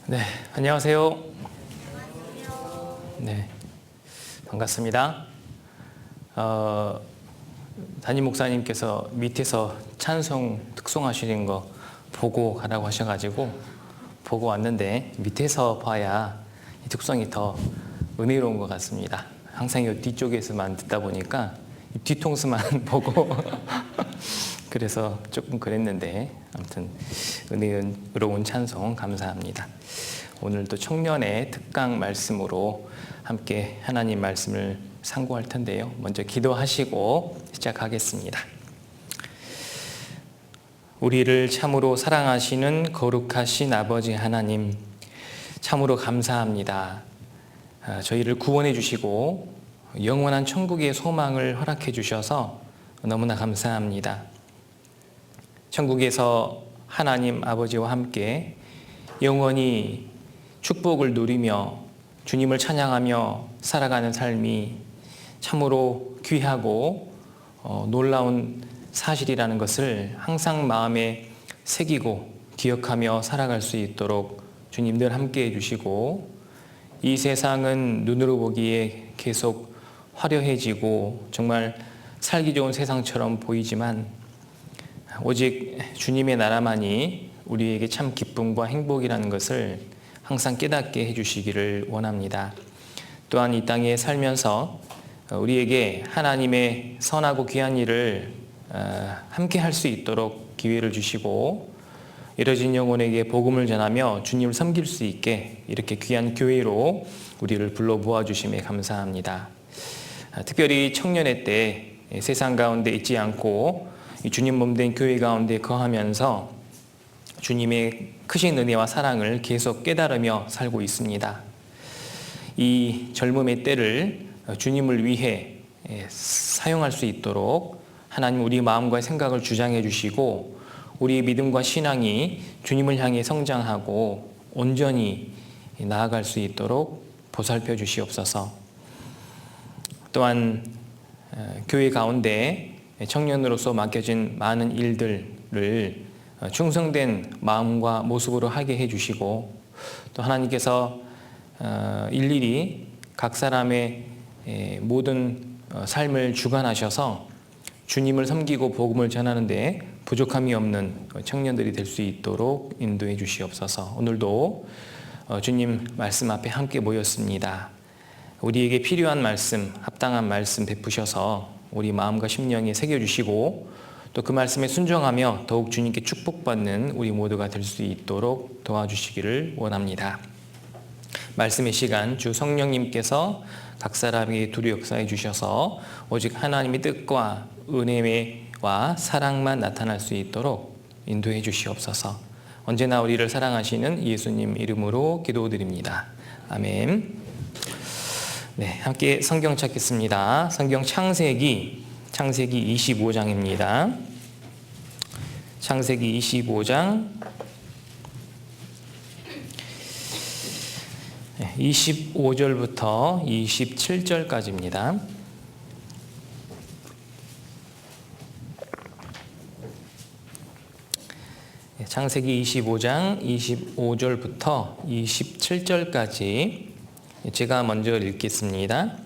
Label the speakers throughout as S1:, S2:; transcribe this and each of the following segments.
S1: 네, 안녕하세요. 네, 반갑습니다. 담임 목사님께서 밑에서 찬송 특송하시는 거 보고 가라고 하셔가지고 보고 왔는데 밑에서 봐야 이 특송이 더 은혜로운 것 같습니다. 항상 이 뒤쪽에서만 듣다 보니까 이 뒤통수만 보고 그래서 조금 그랬는데 아무튼 은혜로운 찬송 감사합니다. 오늘도 청년의 특강 말씀으로 함께 하나님 말씀을 상고할 텐데요. 먼저 기도하시고 시작하겠습니다. 우리를 참으로 사랑하시는 거룩하신 아버지 하나님, 참으로 감사합니다. 저희를 구원해 주시고 영원한 천국의 소망을 허락해 주셔서 너무나 감사합니다. 천국에서 하나님 아버지와 함께 영원히 축복을 누리며 주님을 찬양하며 살아가는 삶이 참으로 귀하고 놀라운 사실이라는 것을 항상 마음에 새기고 기억하며 살아갈 수 있도록 주님 늘 함께 해주시고, 이 세상은 눈으로 보기에 계속 화려해지고 정말 살기 좋은 세상처럼 보이지만 오직 주님의 나라만이 우리에게 참 기쁨과 행복이라는 것을 항상 깨닫게 해주시기를 원합니다. 또한 이 땅에 살면서 우리에게 하나님의 선하고 귀한 일을 함께 할 수 있도록 기회를 주시고, 이뤄진 영혼에게 복음을 전하며 주님을 섬길 수 있게 이렇게 귀한 교회로 우리를 불러 모아주심에 감사합니다. 특별히 청년의 때 세상 가운데 있지 않고 이 주님 몸된 교회 가운데 거하면서 주님의 크신 은혜와 사랑을 계속 깨달으며 살고 있습니다. 이 젊음의 때를 주님을 위해 사용할 수 있도록 하나님 우리 마음과 생각을 주장해 주시고, 우리의 믿음과 신앙이 주님을 향해 성장하고 온전히 나아갈 수 있도록 보살펴 주시옵소서. 또한 교회 가운데 청년으로서 맡겨진 많은 일들을 충성된 마음과 모습으로 하게 해주시고, 또 하나님께서 일일이 각 사람의 모든 삶을 주관하셔서 주님을 섬기고 복음을 전하는 데 부족함이 없는 청년들이 될 수 있도록 인도해 주시옵소서. 오늘도 주님 말씀 앞에 함께 모였습니다. 우리에게 필요한 말씀, 합당한 말씀 베푸셔서 우리 마음과 심령에 새겨주시고, 또 그 말씀에 순종하며 더욱 주님께 축복받는 우리 모두가 될 수 있도록 도와주시기를 원합니다. 말씀의 시간, 주 성령님께서 각 사람에게 두루 역사해 주셔서 오직 하나님의 뜻과 은혜와 사랑만 나타날 수 있도록 인도해 주시옵소서. 언제나 우리를 사랑하시는 예수님 이름으로 기도드립니다. 아멘. 네, 함께 성경 찾겠습니다. 성경 창세기 25장입니다. 창세기 25장 25절부터 27절까지입니다. 창세기 25장 25절부터 27절까지 제가 먼저 읽겠습니다.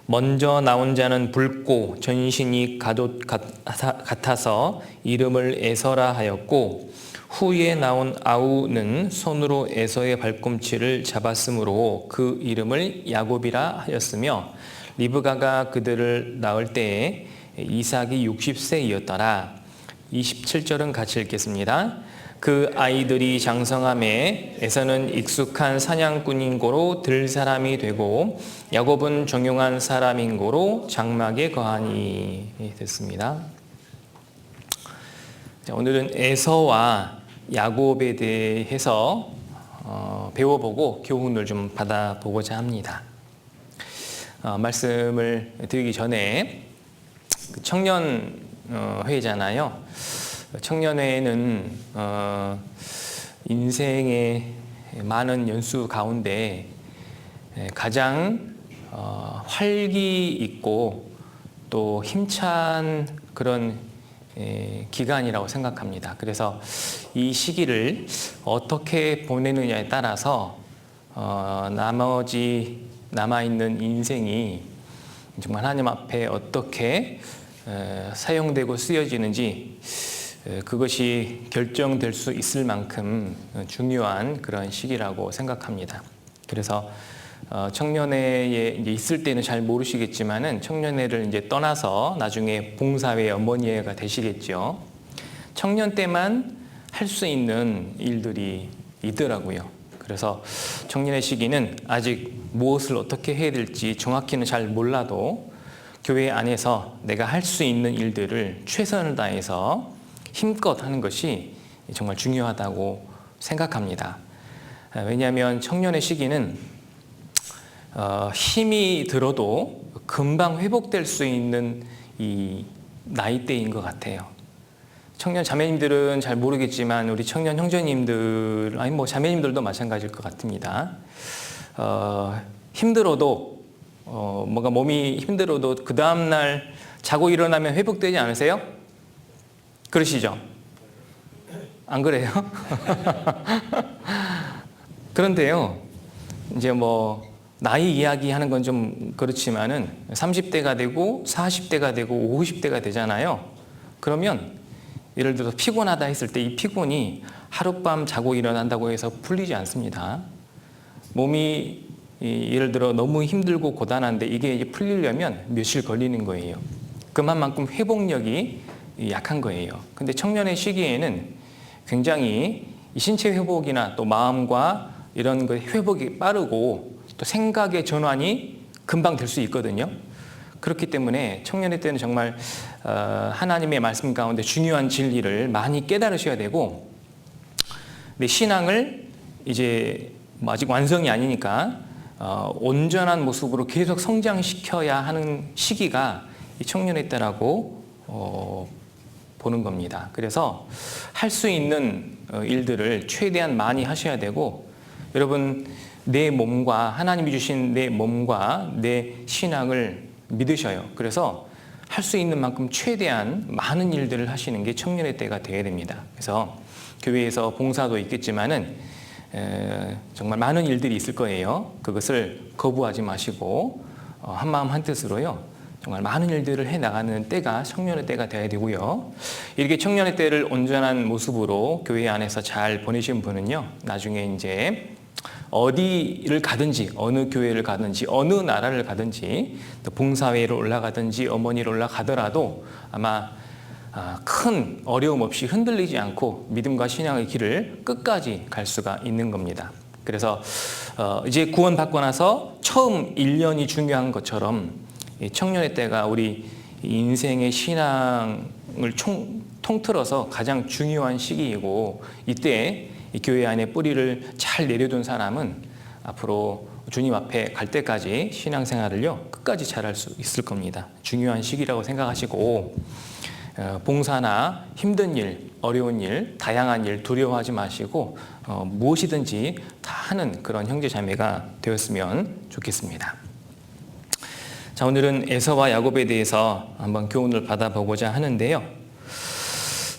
S1: 먼저 나온 자는 붉고 전신이 갓옷 같아서 이름을 에서라 하였고, 후에 나온 아우는 손으로 에서의 발꿈치를 잡았으므로 그 이름을 야곱이라 하였으며, 리브가가 그들을 낳을 때에 이삭이 60세이었더라. 27절은 같이 읽겠습니다. 그 아이들이 장성함에 에서는 익숙한 사냥꾼인 고로 들 사람이 되고, 야곱은 정용한 사람인 고로 장막에 거하니. 됐습니다. 자, 오늘은 에서와 야곱에 대해서 배워보고 교훈을 좀 받아보고자 합니다. 말씀을 드리기 전에 청년회잖아요. 청년회는 인생의 많은 연수 가운데 가장 활기 있고 또 힘찬 그런 기간이라고 생각합니다. 그래서 이 시기를 어떻게 보내느냐에 따라서 나머지 남아있는 인생이 정말 하나님 앞에 어떻게 사용되고 쓰여지는지 그것이 결정될 수 있을 만큼 중요한 그런 시기라고 생각합니다. 그래서 청년회에 이제 있을 때는 잘 모르시겠지만은 청년회를 이제 떠나서 나중에 봉사회, 어머니회가 되시겠죠. 청년 때만 할 수 있는 일들이 있더라고요. 그래서 청년의 시기는 아직 무엇을 어떻게 해야 될지 정확히는 잘 몰라도 교회 안에서 내가 할 수 있는 일들을 최선을 다해서 힘껏 하는 것이 정말 중요하다고 생각합니다. 왜냐하면 청년의 시기는 힘이 들어도 금방 회복될 수 있는 이 나이대인 것 같아요. 청년 자매님들은 잘 모르겠지만 우리 청년 형제님들, 아니 뭐 자매님들도 마찬가지일 것 같습니다. 힘들어도 뭔가 몸이 힘들어도 그 다음 날 자고 일어나면 회복되지 않으세요? 그러시죠? 안 그래요? 그런데요, 이제 뭐 나이 이야기하는 건 좀 그렇지만은 30대가 되고 40대가 되고 50대가 되잖아요. 그러면 예를 들어서 피곤하다 했을 때 이 피곤이 하룻밤 자고 일어난다고 해서 풀리지 않습니다. 몸이 예를 들어 너무 힘들고 고단한데 이게 이제 풀리려면 며칠 걸리는 거예요. 그만큼 회복력이 약한 거예요. 근데 청년의 시기에는 굉장히 신체 회복이나 또 마음과 이런 그 회복이 빠르고 또 생각의 전환이 금방 될 수 있거든요. 그렇기 때문에 청년의 때는 정말 하나님의 말씀 가운데 중요한 진리를 많이 깨달으셔야 되고, 내 신앙을 이제 아직 완성이 아니니까 온전한 모습으로 계속 성장시켜야 하는 시기가 이 청년의 때라고 보는 겁니다. 그래서 할 수 있는 일들을 최대한 많이 하셔야 되고, 여러분 내 몸과 하나님이 주신 내 몸과 내 신앙을 믿으셔요. 그래서 할 수 있는 만큼 최대한 많은 일들을 하시는 게 청년의 때가 되어야 됩니다. 그래서 교회에서 봉사도 있겠지만은 정말 많은 일들이 있을 거예요. 그것을 거부하지 마시고 한마음 한뜻으로요, 정말 많은 일들을 해나가는 때가 청년의 때가 되어야 되고요. 이렇게 청년의 때를 온전한 모습으로 교회 안에서 잘 보내신 분은요, 나중에 이제 어디를 가든지, 어느 교회를 가든지, 어느 나라를 가든지, 또 봉사회를 올라가든지 어머니를 올라가더라도 아마 큰 어려움 없이 흔들리지 않고 믿음과 신앙의 길을 끝까지 갈 수가 있는 겁니다. 그래서 이제 구원받고 나서 처음 1년이 중요한 것처럼 청년의 때가 우리 인생의 신앙을 통틀어서 가장 중요한 시기이고, 이때 이 교회 안에 뿌리를 잘 내려둔 사람은 앞으로 주님 앞에 갈 때까지 신앙생활을요 끝까지 잘할 수 있을 겁니다. 중요한 시기라고 생각하시고, 봉사나 힘든 일, 어려운 일, 다양한 일 두려워하지 마시고 무엇이든지 다 하는 그런 형제 자매가 되었으면 좋겠습니다. 자, 오늘은 에서와 야곱에 대해서 한번 교훈을 받아보고자 하는데요.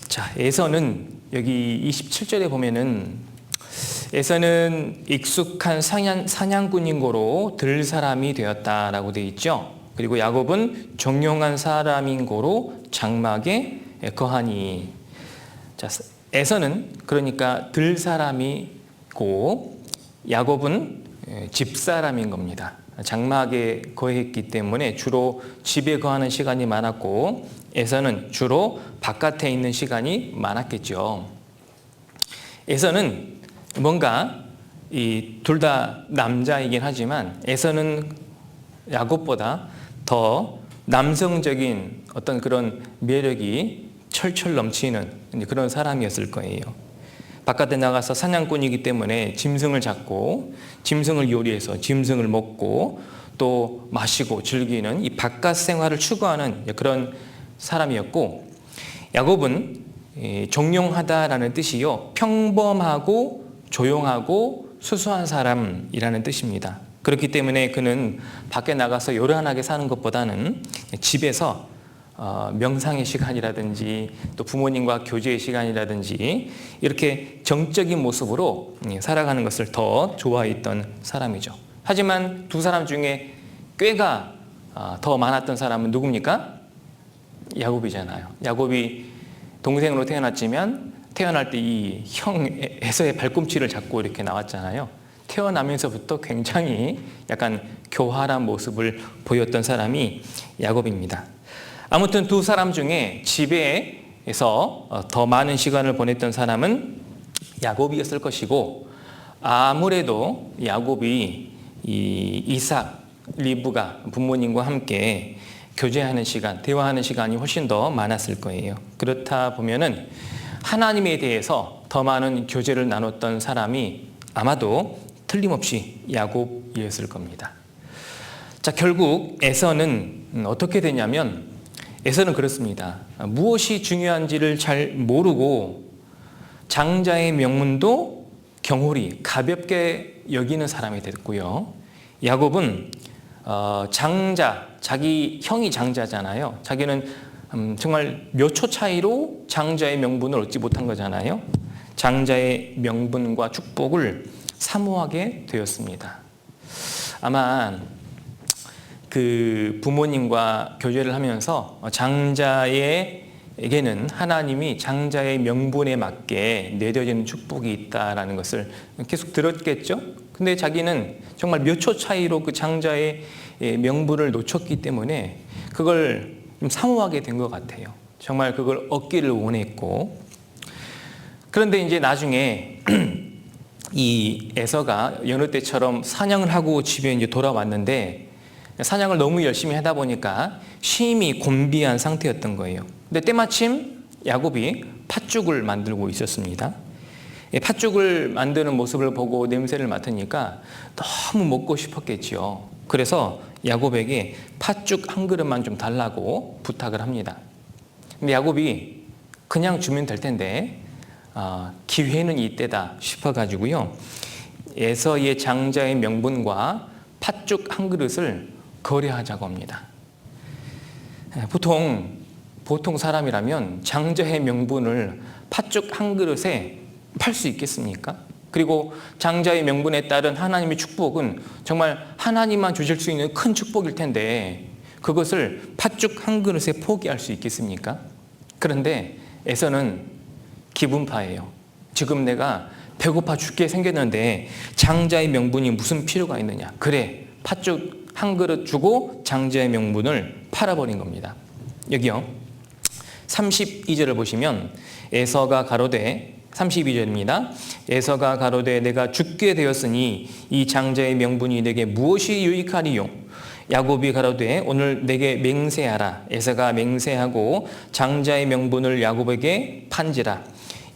S1: 자, 에서는 여기 27절에 보면은 에서는 익숙한 사냥꾼인 고로 들 사람이 되었다라고 되어 있죠. 그리고 야곱은 정령한 사람인 고로 장막에 거하니. 자, 에서는 그러니까 들 사람이고 야곱은 집 사람인 겁니다. 장막에 거했기 때문에 주로 집에 거하는 시간이 많았고, 에서는 주로 바깥에 있는 시간이 많았겠죠. 에서는 뭔가 둘 다 남자이긴 하지만 에서는 야곱보다 더 남성적인 어떤 그런 매력이 철철 넘치는 그런 사람이었을 거예요. 바깥에 나가서 사냥꾼이기 때문에 짐승을 잡고 짐승을 요리해서 짐승을 먹고 또 마시고 즐기는 이 바깥 생활을 추구하는 그런 사람이었고, 야곱은 정령하다라는 뜻이요, 평범하고 조용하고 수수한 사람이라는 뜻입니다. 그렇기 때문에 그는 밖에 나가서 요란하게 사는 것보다는 집에서 명상의 시간이라든지 또 부모님과 교제의 시간이라든지 이렇게 정적인 모습으로 살아가는 것을 더 좋아했던 사람이죠. 하지만 두 사람 중에 꾀가 더 많았던 사람은 누굽니까? 야곱이잖아요. 야곱이 동생으로 태어났지만 태어날 때 이 형 에서의 발꿈치를 잡고 이렇게 나왔잖아요. 태어나면서부터 굉장히 약간 교활한 모습을 보였던 사람이 야곱입니다. 아무튼 두 사람 중에 집에서 더 많은 시간을 보냈던 사람은 야곱이었을 것이고, 아무래도 야곱이 이 이삭, 리브가 부모님과 함께 교제하는 시간, 대화하는 시간이 훨씬 더 많았을 거예요. 그렇다 보면은 하나님에 대해서 더 많은 교제를 나눴던 사람이 아마도 틀림없이 야곱이었을 겁니다. 자, 결국 에서는 어떻게 되냐면, 에서는 그렇습니다. 무엇이 중요한지를 잘 모르고 장자의 명분도 경홀히 가볍게 여기는 사람이 됐고요. 야곱은 자기 형이 장자잖아요. 자기는 정말 몇 초 차이로 장자의 명분을 얻지 못한 거잖아요. 장자의 명분과 축복을 사모하게 되었습니다. 아마 그 부모님과 교제를 하면서 장자에게는 하나님이 장자의 명분에 맞게 내려지는 축복이 있다라는 것을 계속 들었겠죠. 근데 자기는 정말 몇 초 차이로 그 장자의 명분을 놓쳤기 때문에 그걸 좀 사모하게 된 것 같아요. 정말 그걸 얻기를 원했고, 그런데 이제 나중에 이 에서가 여느 때처럼 사냥을 하고 집에 이제 돌아왔는데, 사냥을 너무 열심히 하다 보니까 심히 곤비한 상태였던 거예요. 근데 때마침 야곱이 팥죽을 만들고 있었습니다. 팥죽을 만드는 모습을 보고 냄새를 맡으니까 너무 먹고 싶었겠지요. 그래서 야곱에게 팥죽 한 그릇만 좀 달라고 부탁을 합니다. 근데 야곱이 그냥 주면 될 텐데 기회는 이때다 싶어가지고요, 에서의 장자의 명분과 팥죽 한 그릇을 거래하자고 합니다. 보통 사람이라면 장자의 명분을 팥죽 한 그릇에 팔 수 있겠습니까? 그리고 장자의 명분에 따른 하나님의 축복은 정말 하나님만 주실 수 있는 큰 축복일 텐데 그것을 팥죽 한 그릇에 포기할 수 있겠습니까? 그런데 에서는 기분파예요. 지금 내가 배고파 죽게 생겼는데 장자의 명분이 무슨 필요가 있느냐. 그래, 팥죽 한 그릇 주고 장자의 명분을 팔아버린 겁니다. 여기요, 32절을 보시면 에서가 가로되, 32절입니다. 에서가 가로되 내가 죽게 되었으니 이 장자의 명분이 내게 무엇이 유익하리요? 야곱이 가로되 오늘 내게 맹세하라. 에서가 맹세하고 장자의 명분을 야곱에게 판지라.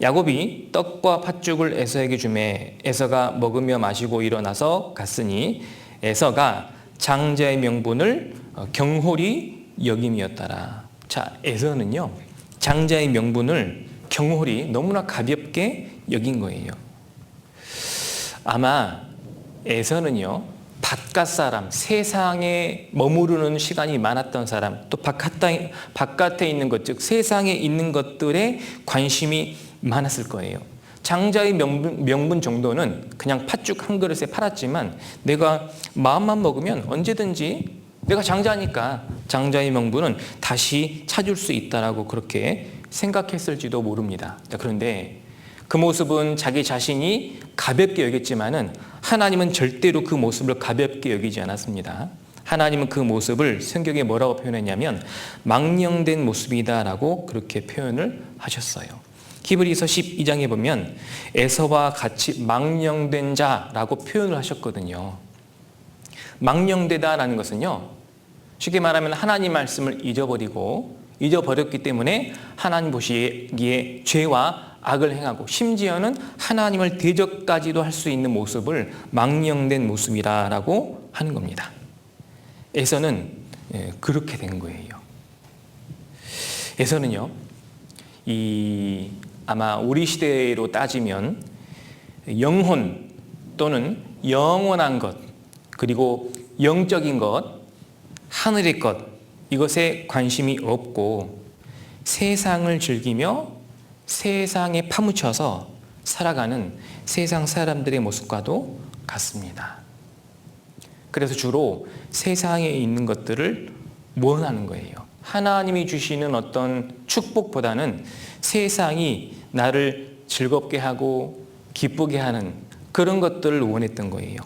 S1: 야곱이 떡과 팥죽을 에서에게 주매 에서가 먹으며 마시고 일어나서 갔으니 에서가 장자의 명분을 경홀히 여김이었더라. 자, 에서는요, 장자의 명분을 경홀히 너무나 가볍게 여긴 거예요. 아마 에서는요, 바깥 사람, 세상에 머무르는 시간이 많았던 사람, 또 바깥에 있는 것, 즉 세상에 있는 것들에 관심이 많았을 거예요. 장자의 명분 정도는 그냥 팥죽 한 그릇에 팔았지만 내가 마음만 먹으면 언제든지 내가 장자니까 장자의 명분은 다시 찾을 수 있다라고 그렇게 생각했을지도 모릅니다. 그런데 그 모습은 자기 자신이 가볍게 여겼지만은 하나님은 절대로 그 모습을 가볍게 여기지 않았습니다. 하나님은 그 모습을 성경에 뭐라고 표현했냐면 망령된 모습이다라고 그렇게 표현을 하셨어요. 히브리서 12장에 보면 에서와 같이 망령된 자라고 표현을 하셨거든요. 망령되다라는 것은요, 쉽게 말하면 하나님 말씀을 잊어버렸기 때문에 하나님 보시기에 죄와 악을 행하고 심지어는 하나님을 대적까지도 할 수 있는 모습을 망령된 모습이라고 하는 겁니다. 에서는 그렇게 된 거예요. 에서는요, 아마 우리 시대로 따지면 영혼 또는 영원한 것, 그리고 영적인 것, 하늘의 것, 이것에 관심이 없고 세상을 즐기며 세상에 파묻혀서 살아가는 세상 사람들의 모습과도 같습니다. 그래서 주로 세상에 있는 것들을 원하는 거예요. 하나님이 주시는 어떤 축복보다는 세상이 나를 즐겁게 하고 기쁘게 하는 그런 것들을 원했던 거예요.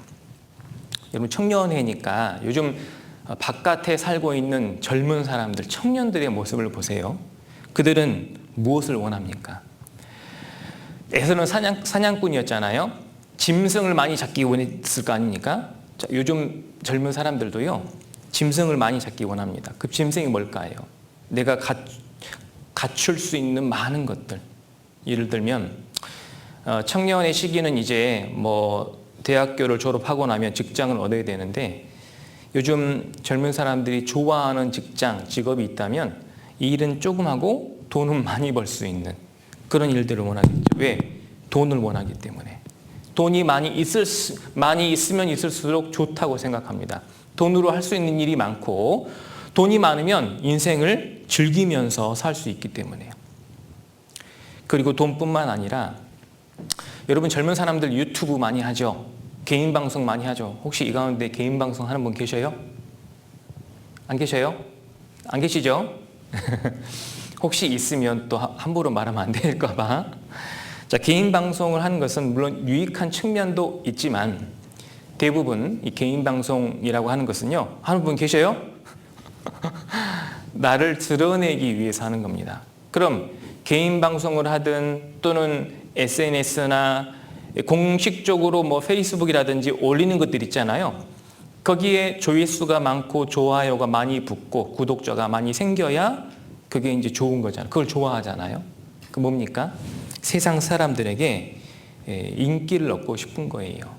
S1: 여러분, 청년회니까 요즘 바깥에 살고 있는 젊은 사람들, 청년들의 모습을 보세요. 그들은 무엇을 원합니까? 에서는 사냥꾼이었잖아요. 짐승을 많이 잡기 원했을 거 아닙니까? 자, 요즘 젊은 사람들도요, 짐승을 많이 잡기 원합니다. 그 짐승이 뭘까요? 내가 갖출 수 있는 많은 것들. 예를 들면 청년의 시기는 이제 뭐 대학교를 졸업하고 나면 직장을 얻어야 되는데, 요즘 젊은 사람들이 좋아하는 직장, 직업이 있다면 이 일은 조금 하고 돈은 많이 벌 수 있는 그런 일들을 원하겠죠. 왜? 돈을 원하기 때문에. 돈이 많이 있으면 있을수록 좋다고 생각합니다. 돈으로 할 수 있는 일이 많고 돈이 많으면 인생을 즐기면서 살 수 있기 때문에요. 그리고 돈뿐만 아니라 여러분, 젊은 사람들 유튜브 많이 하죠. 개인 방송 많이 하죠. 혹시 이 가운데 개인 방송 하는 분 계셔요? 안 계셔요? 안 계시죠? 혹시 있으면 또 함부로 말하면 안 될까 봐. 자, 개인 방송을 하는 것은 물론 유익한 측면도 있지만 대부분 이 개인 방송이라고 하는 것은요, 하는 분 계셔요? 나를 드러내기 위해서 하는 겁니다. 그럼 개인 방송을 하든 또는 SNS나 공식적으로 뭐 페이스북이라든지 올리는 것들 있잖아요. 거기에 조회수가 많고 좋아요가 많이 붙고 구독자가 많이 생겨야 그게 이제 좋은 거잖아요. 그걸 좋아하잖아요. 그 뭡니까? 세상 사람들에게 인기를 얻고 싶은 거예요.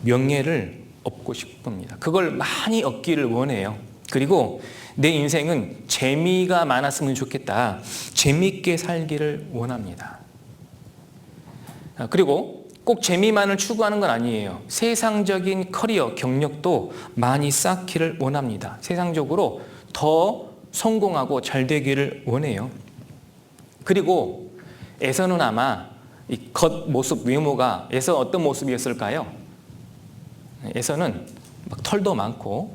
S1: 명예를 얻고 싶습니다. 그걸 많이 얻기를 원해요. 그리고 내 인생은 재미가 많았으면 좋겠다. 재미있게 살기를 원합니다. 그리고 꼭 재미만을 추구하는 건 아니에요. 세상적인 커리어, 경력도 많이 쌓기를 원합니다. 세상적으로 더 성공하고 잘 되기를 원해요. 그리고 에서는 아마 이 겉모습, 외모가 에서 어떤 모습이었을까요? 에서는 막 털도 많고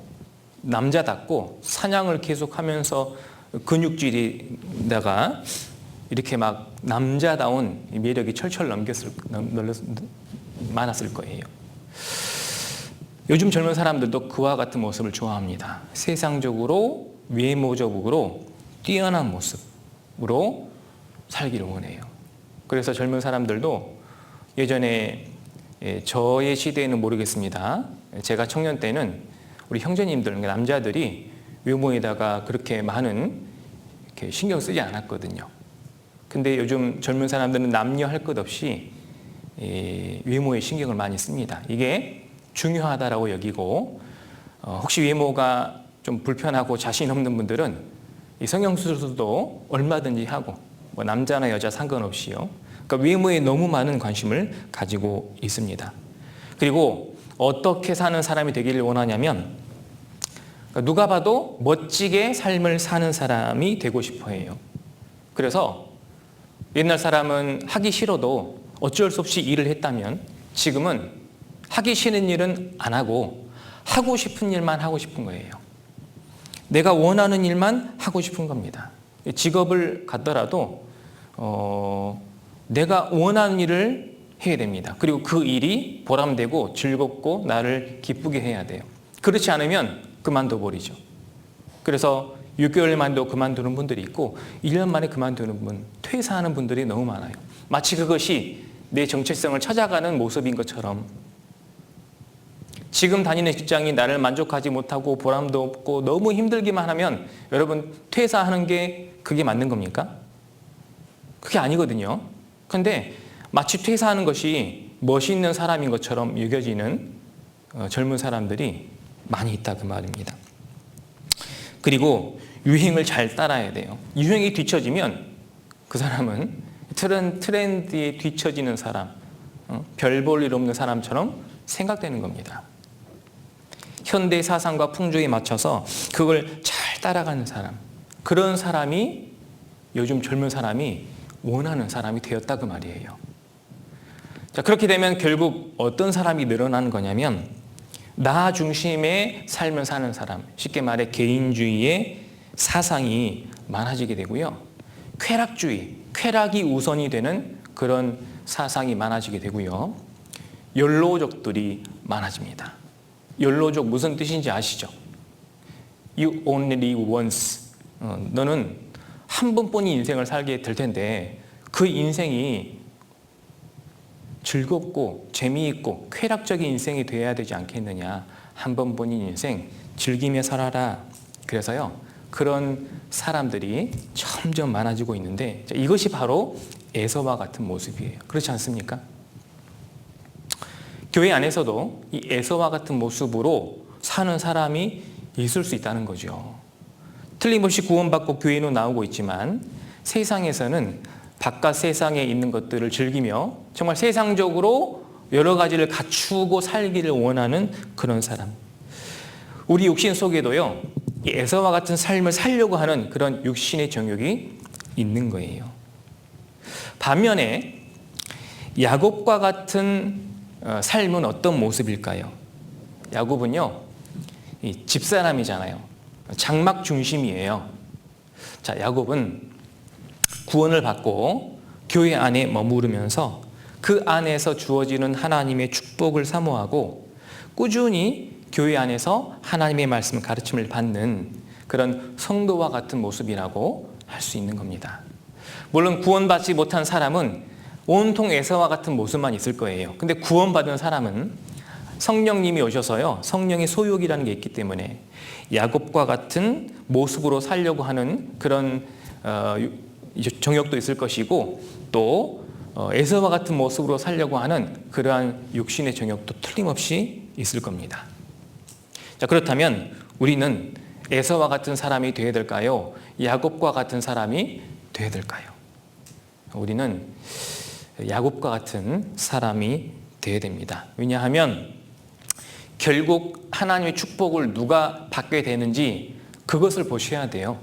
S1: 남자답고 사냥을 계속하면서 근육질에다가 이렇게 막 남자다운 매력이 철철 많았을 거예요. 요즘 젊은 사람들도 그와 같은 모습을 좋아합니다. 세상적으로, 외모적으로 뛰어난 모습으로 살기를 원해요. 그래서 젊은 사람들도 예전에, 저의 시대에는 모르겠습니다. 제가 청년 때는 우리 형제님들, 남자들이 외모에다가 그렇게 많은 이렇게 신경 쓰지 않았거든요. 근데 요즘 젊은 사람들은 남녀 할 것 없이 외모에 신경을 많이 씁니다. 이게 중요하다라고 여기고, 혹시 외모가 좀 불편하고 자신 없는 분들은 이 성형수술도 얼마든지 하고, 뭐 남자나 여자 상관없이요. 그러니까 외모에 너무 많은 관심을 가지고 있습니다. 그리고 어떻게 사는 사람이 되기를 원하냐면, 누가 봐도 멋지게 삶을 사는 사람이 되고 싶어 해요. 그래서 옛날 사람은 하기 싫어도 어쩔 수 없이 일을 했다면, 지금은 하기 싫은 일은 안 하고 하고 싶은 일만 하고 싶은 거예요. 내가 원하는 일만 하고 싶은 겁니다. 직업을 갖더라도 내가 원하는 일을 해야 됩니다. 그리고 그 일이 보람되고 즐겁고 나를 기쁘게 해야 돼요. 그렇지 않으면 그만둬 버리죠. 그래서 6개월 만에도 그만두는 분들이 있고 1년 만에 그만두는 분, 퇴사하는 분들이 너무 많아요. 마치 그것이 내 정체성을 찾아가는 모습인 것처럼, 지금 다니는 직장이 나를 만족하지 못하고 보람도 없고 너무 힘들기만 하면 여러분, 퇴사하는 게 그게 맞는 겁니까? 그게 아니거든요. 그런데 마치 퇴사하는 것이 멋있는 사람인 것처럼 여겨지는 젊은 사람들이 많이 있다, 그 말입니다. 그리고 유행을 잘 따라야 돼요. 유행이 뒤처지면 그 사람은 트렌드에 뒤처지는 사람, 별 볼 일 없는 사람처럼 생각되는 겁니다. 현대 사상과 풍조에 맞춰서 그걸 잘 따라가는 사람, 그런 사람이 요즘 젊은 사람이 원하는 사람이 되었다 그 말이에요. 자, 그렇게 되면 결국 어떤 사람이 늘어나는 거냐면 나 중심의 삶을 사는 사람, 쉽게 말해 개인주의의 사상이 많아지게 되고요. 쾌락주의, 쾌락이 우선이 되는 그런 사상이 많아지게 되고요. 욜로족들이 많아집니다. 욜로족 무슨 뜻인지 아시죠? You only live once. 너는 한 번뿐인 인생을 살게 될 텐데 그 인생이 즐겁고 재미있고 쾌락적인 인생이 되어야 되지 않겠느냐. 한 번뿐인 인생 즐기며 살아라. 그래서요, 그런 사람들이 점점 많아지고 있는데 이것이 바로 에서와 같은 모습이에요. 그렇지 않습니까? 교회 안에서도 이 에서와 같은 모습으로 사는 사람이 있을 수 있다는 거죠. 틀림없이 구원받고 교회로 나오고 있지만 세상에서는 바깥 세상에 있는 것들을 즐기며 정말 세상적으로 여러 가지를 갖추고 살기를 원하는 그런 사람. 우리 육신 속에도요, 이 에서와 같은 삶을 살려고 하는 그런 육신의 정욕이 있는 거예요. 반면에 야곱과 같은 삶은 어떤 모습일까요? 야곱은요, 이 집사람이잖아요. 장막 중심이에요. 자, 야곱은 구원을 받고 교회 안에 머무르면서 그 안에서 주어지는 하나님의 축복을 사모하고 꾸준히 교회 안에서 하나님의 말씀 가르침을 받는 그런 성도와 같은 모습이라고 할 수 있는 겁니다. 물론 구원받지 못한 사람은 온통 에서와 같은 모습만 있을 거예요. 근데 구원받은 사람은 성령님이 오셔서요, 성령의 소욕이라는 게 있기 때문에 야곱과 같은 모습으로 살려고 하는 그런 정욕도 있을 것이고 또 에서와 같은 모습으로 살려고 하는 그러한 육신의 정욕도 틀림없이 있을 겁니다. 자, 그렇다면 우리는 에서와 같은 사람이 되어야 될까요? 야곱과 같은 사람이 되어야 될까요? 우리는 야곱과 같은 사람이 되어야 됩니다. 왜냐하면 결국 하나님의 축복을 누가 받게 되는지 그것을 보셔야 돼요.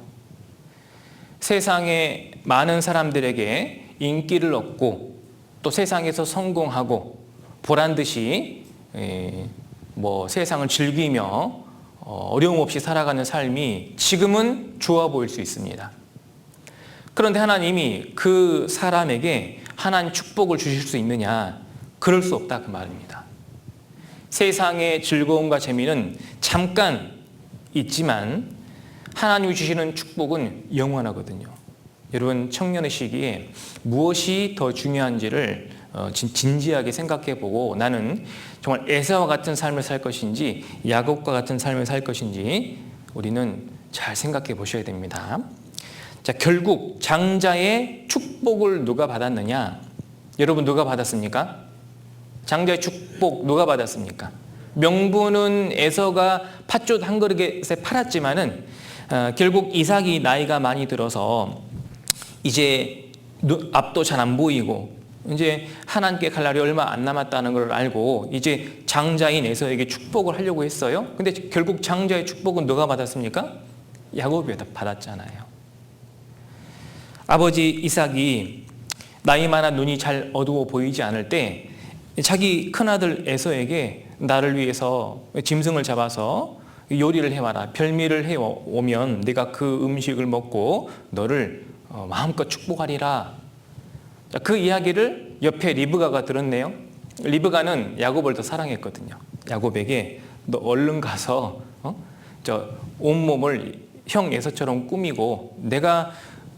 S1: 세상에 많은 사람들에게 인기를 얻고 또 세상에서 성공하고 보란듯이 세상을 즐기며 어려움 없이 살아가는 삶이 지금은 좋아 보일 수 있습니다. 그런데 하나님이 그 사람에게 하나님 축복을 주실 수 있느냐? 그럴 수 없다 그 말입니다. 세상의 즐거움과 재미는 잠깐 있지만 하나님이 주시는 축복은 영원하거든요. 여러분, 청년의 시기에 무엇이 더 중요한지를 진지하게 생각해보고 나는 정말 에사와 같은 삶을 살 것인지 야곱과 같은 삶을 살 것인지 우리는 잘 생각해 보셔야 됩니다. 자, 결국 장자의 축복을 누가 받았느냐? 여러분, 누가 받았습니까? 장자의 축복 누가 받았습니까? 명분은 에서가 팥죽 한 그릇에 팔았지만은 결국 이삭이 나이가 많이 들어서 이제 앞도 잘 안 보이고 이제 하나님께 갈 날이 얼마 안 남았다는 걸 알고 이제 장자인 에서에게 축복을 하려고 했어요. 근데 결국 장자의 축복은 누가 받았습니까? 야곱이 받았잖아요. 아버지 이삭이 나이 많아 눈이 잘 어두워 보이지 않을 때 자기 큰아들 에서에게 나를 위해서 짐승을 잡아서 요리를 해와라. 별미를 해오면 네가 그 음식을 먹고 너를 마음껏 축복하리라. 그 이야기를 옆에 리브가가 들었네요. 리브가는 야곱을 더 사랑했거든요. 야곱에게 너 얼른 가서 온몸을 형 에서처럼 꾸미고 내가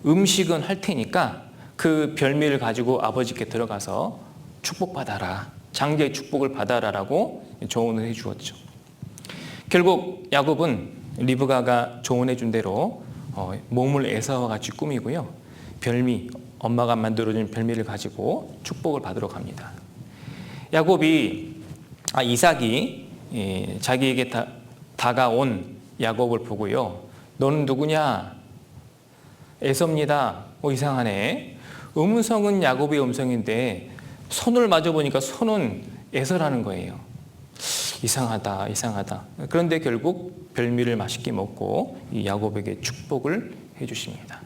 S1: 음식은 할 테니까 그 별미를 가지고 아버지께 들어가서 축복받아라. 장자의 축복을 받아라라고 조언을 해 주었죠. 결국 야곱은 리브가가 조언해 준 대로 몸을 에서와 같이 꾸미고요. 별미, 엄마가 만들어준 별미를 가지고 축복을 받으러 갑니다. 이삭이 자기에게 다가온 야곱을 보고요. 너는 누구냐? 에서입니다. 이상하네. 음성은 야곱의 음성인데 손을 맞아보니까 손은 에서라는 거예요. 이상하다, 이상하다. 그런데 결국 별미를 맛있게 먹고 이 야곱에게 축복을 해주십니다.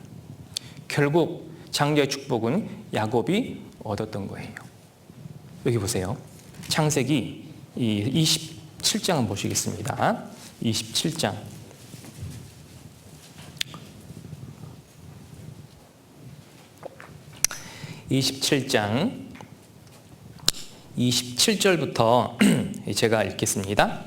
S1: 결국 장자의 축복은 야곱이 얻었던 거예요. 여기 보세요. 창세기 27장을 보시겠습니다. 27장. 27장 27절부터 제가 읽겠습니다.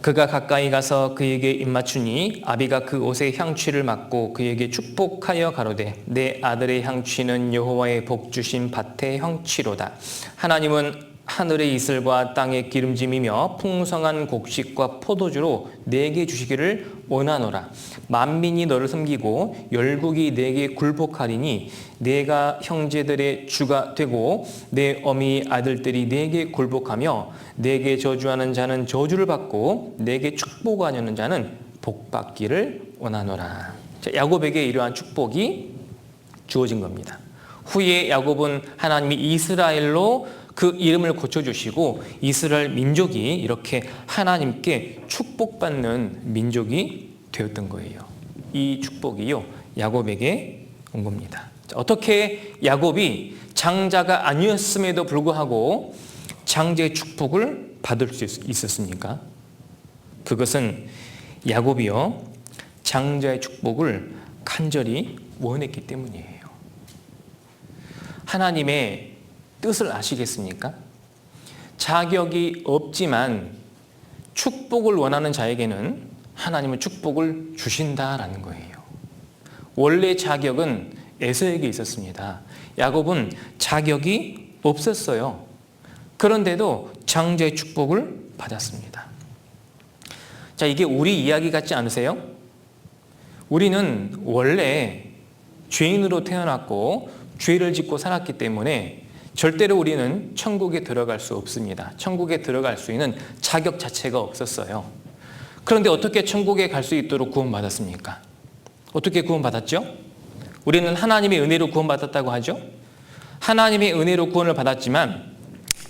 S1: 그가 가까이 가서 그에게 입맞추니 아비가 그 옷의 향취를 맡고 그에게 축복하여 가로되 내 아들의 향취는 여호와의 복 주신 밭의 향취로다. 하나님은 하늘의 이슬과 땅의 기름짐이며 풍성한 곡식과 포도주로 내게 주시기를 원하노라. 만민이 너를 섬기고 열국이 내게 굴복하리니 내가 형제들의 주가 되고 내 어미 아들들이 내게 굴복하며 내게 저주하는 자는 저주를 받고 내게 축복하려는 자는 복받기를 원하노라. 자, 야곱에게 이러한 축복이 주어진 겁니다. 후에 야곱은 하나님이 이스라엘로 그 이름을 고쳐주시고 이스라엘 민족이 이렇게 하나님께 축복받는 민족이 되었던 거예요. 이 축복이요 야곱에게 온 겁니다. 자, 어떻게 야곱이 장자가 아니었음에도 불구하고 장자의 축복을 받을 수 있었습니까? 그것은 야곱이요 장자의 축복을 간절히 원했기 때문이에요. 하나님의 뜻을 아시겠습니까? 자격이 없지만 축복을 원하는 자에게는 하나님은 축복을 주신다라는 거예요. 원래 자격은 에서에게 있었습니다. 야곱은 자격이 없었어요. 그런데도 장자의 축복을 받았습니다. 자, 이게 우리 이야기 같지 않으세요? 우리는 원래 죄인으로 태어났고 죄를 짓고 살았기 때문에 절대로 우리는 천국에 들어갈 수 없습니다. 천국에 들어갈 수 있는 자격 자체가 없었어요. 그런데 어떻게 천국에 갈 수 있도록 구원받았습니까? 어떻게 구원받았죠? 우리는 하나님의 은혜로 구원받았다고 하죠. 하나님의 은혜로 구원을 받았지만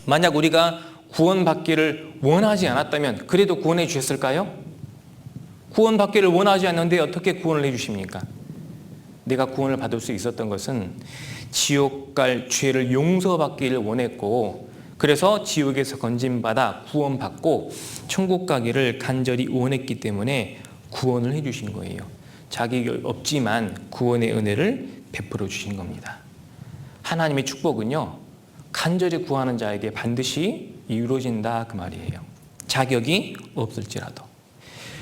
S1: 만약 우리가 구원받기를 원하지 않았다면 그래도 구원해 주셨을까요? 구원받기를 원하지 않는데 어떻게 구원을 해 주십니까? 내가 구원을 받을 수 있었던 것은 지옥 갈 죄를 용서받기를 원했고 그래서 지옥에서 건짐받아 구원받고 천국 가기를 간절히 원했기 때문에 구원을 해 주신 거예요. 자격이 없지만 구원의 은혜를 베풀어 주신 겁니다. 하나님의 축복은요 간절히 구하는 자에게 반드시 이루어진다 그 말이에요. 자격이 없을지라도.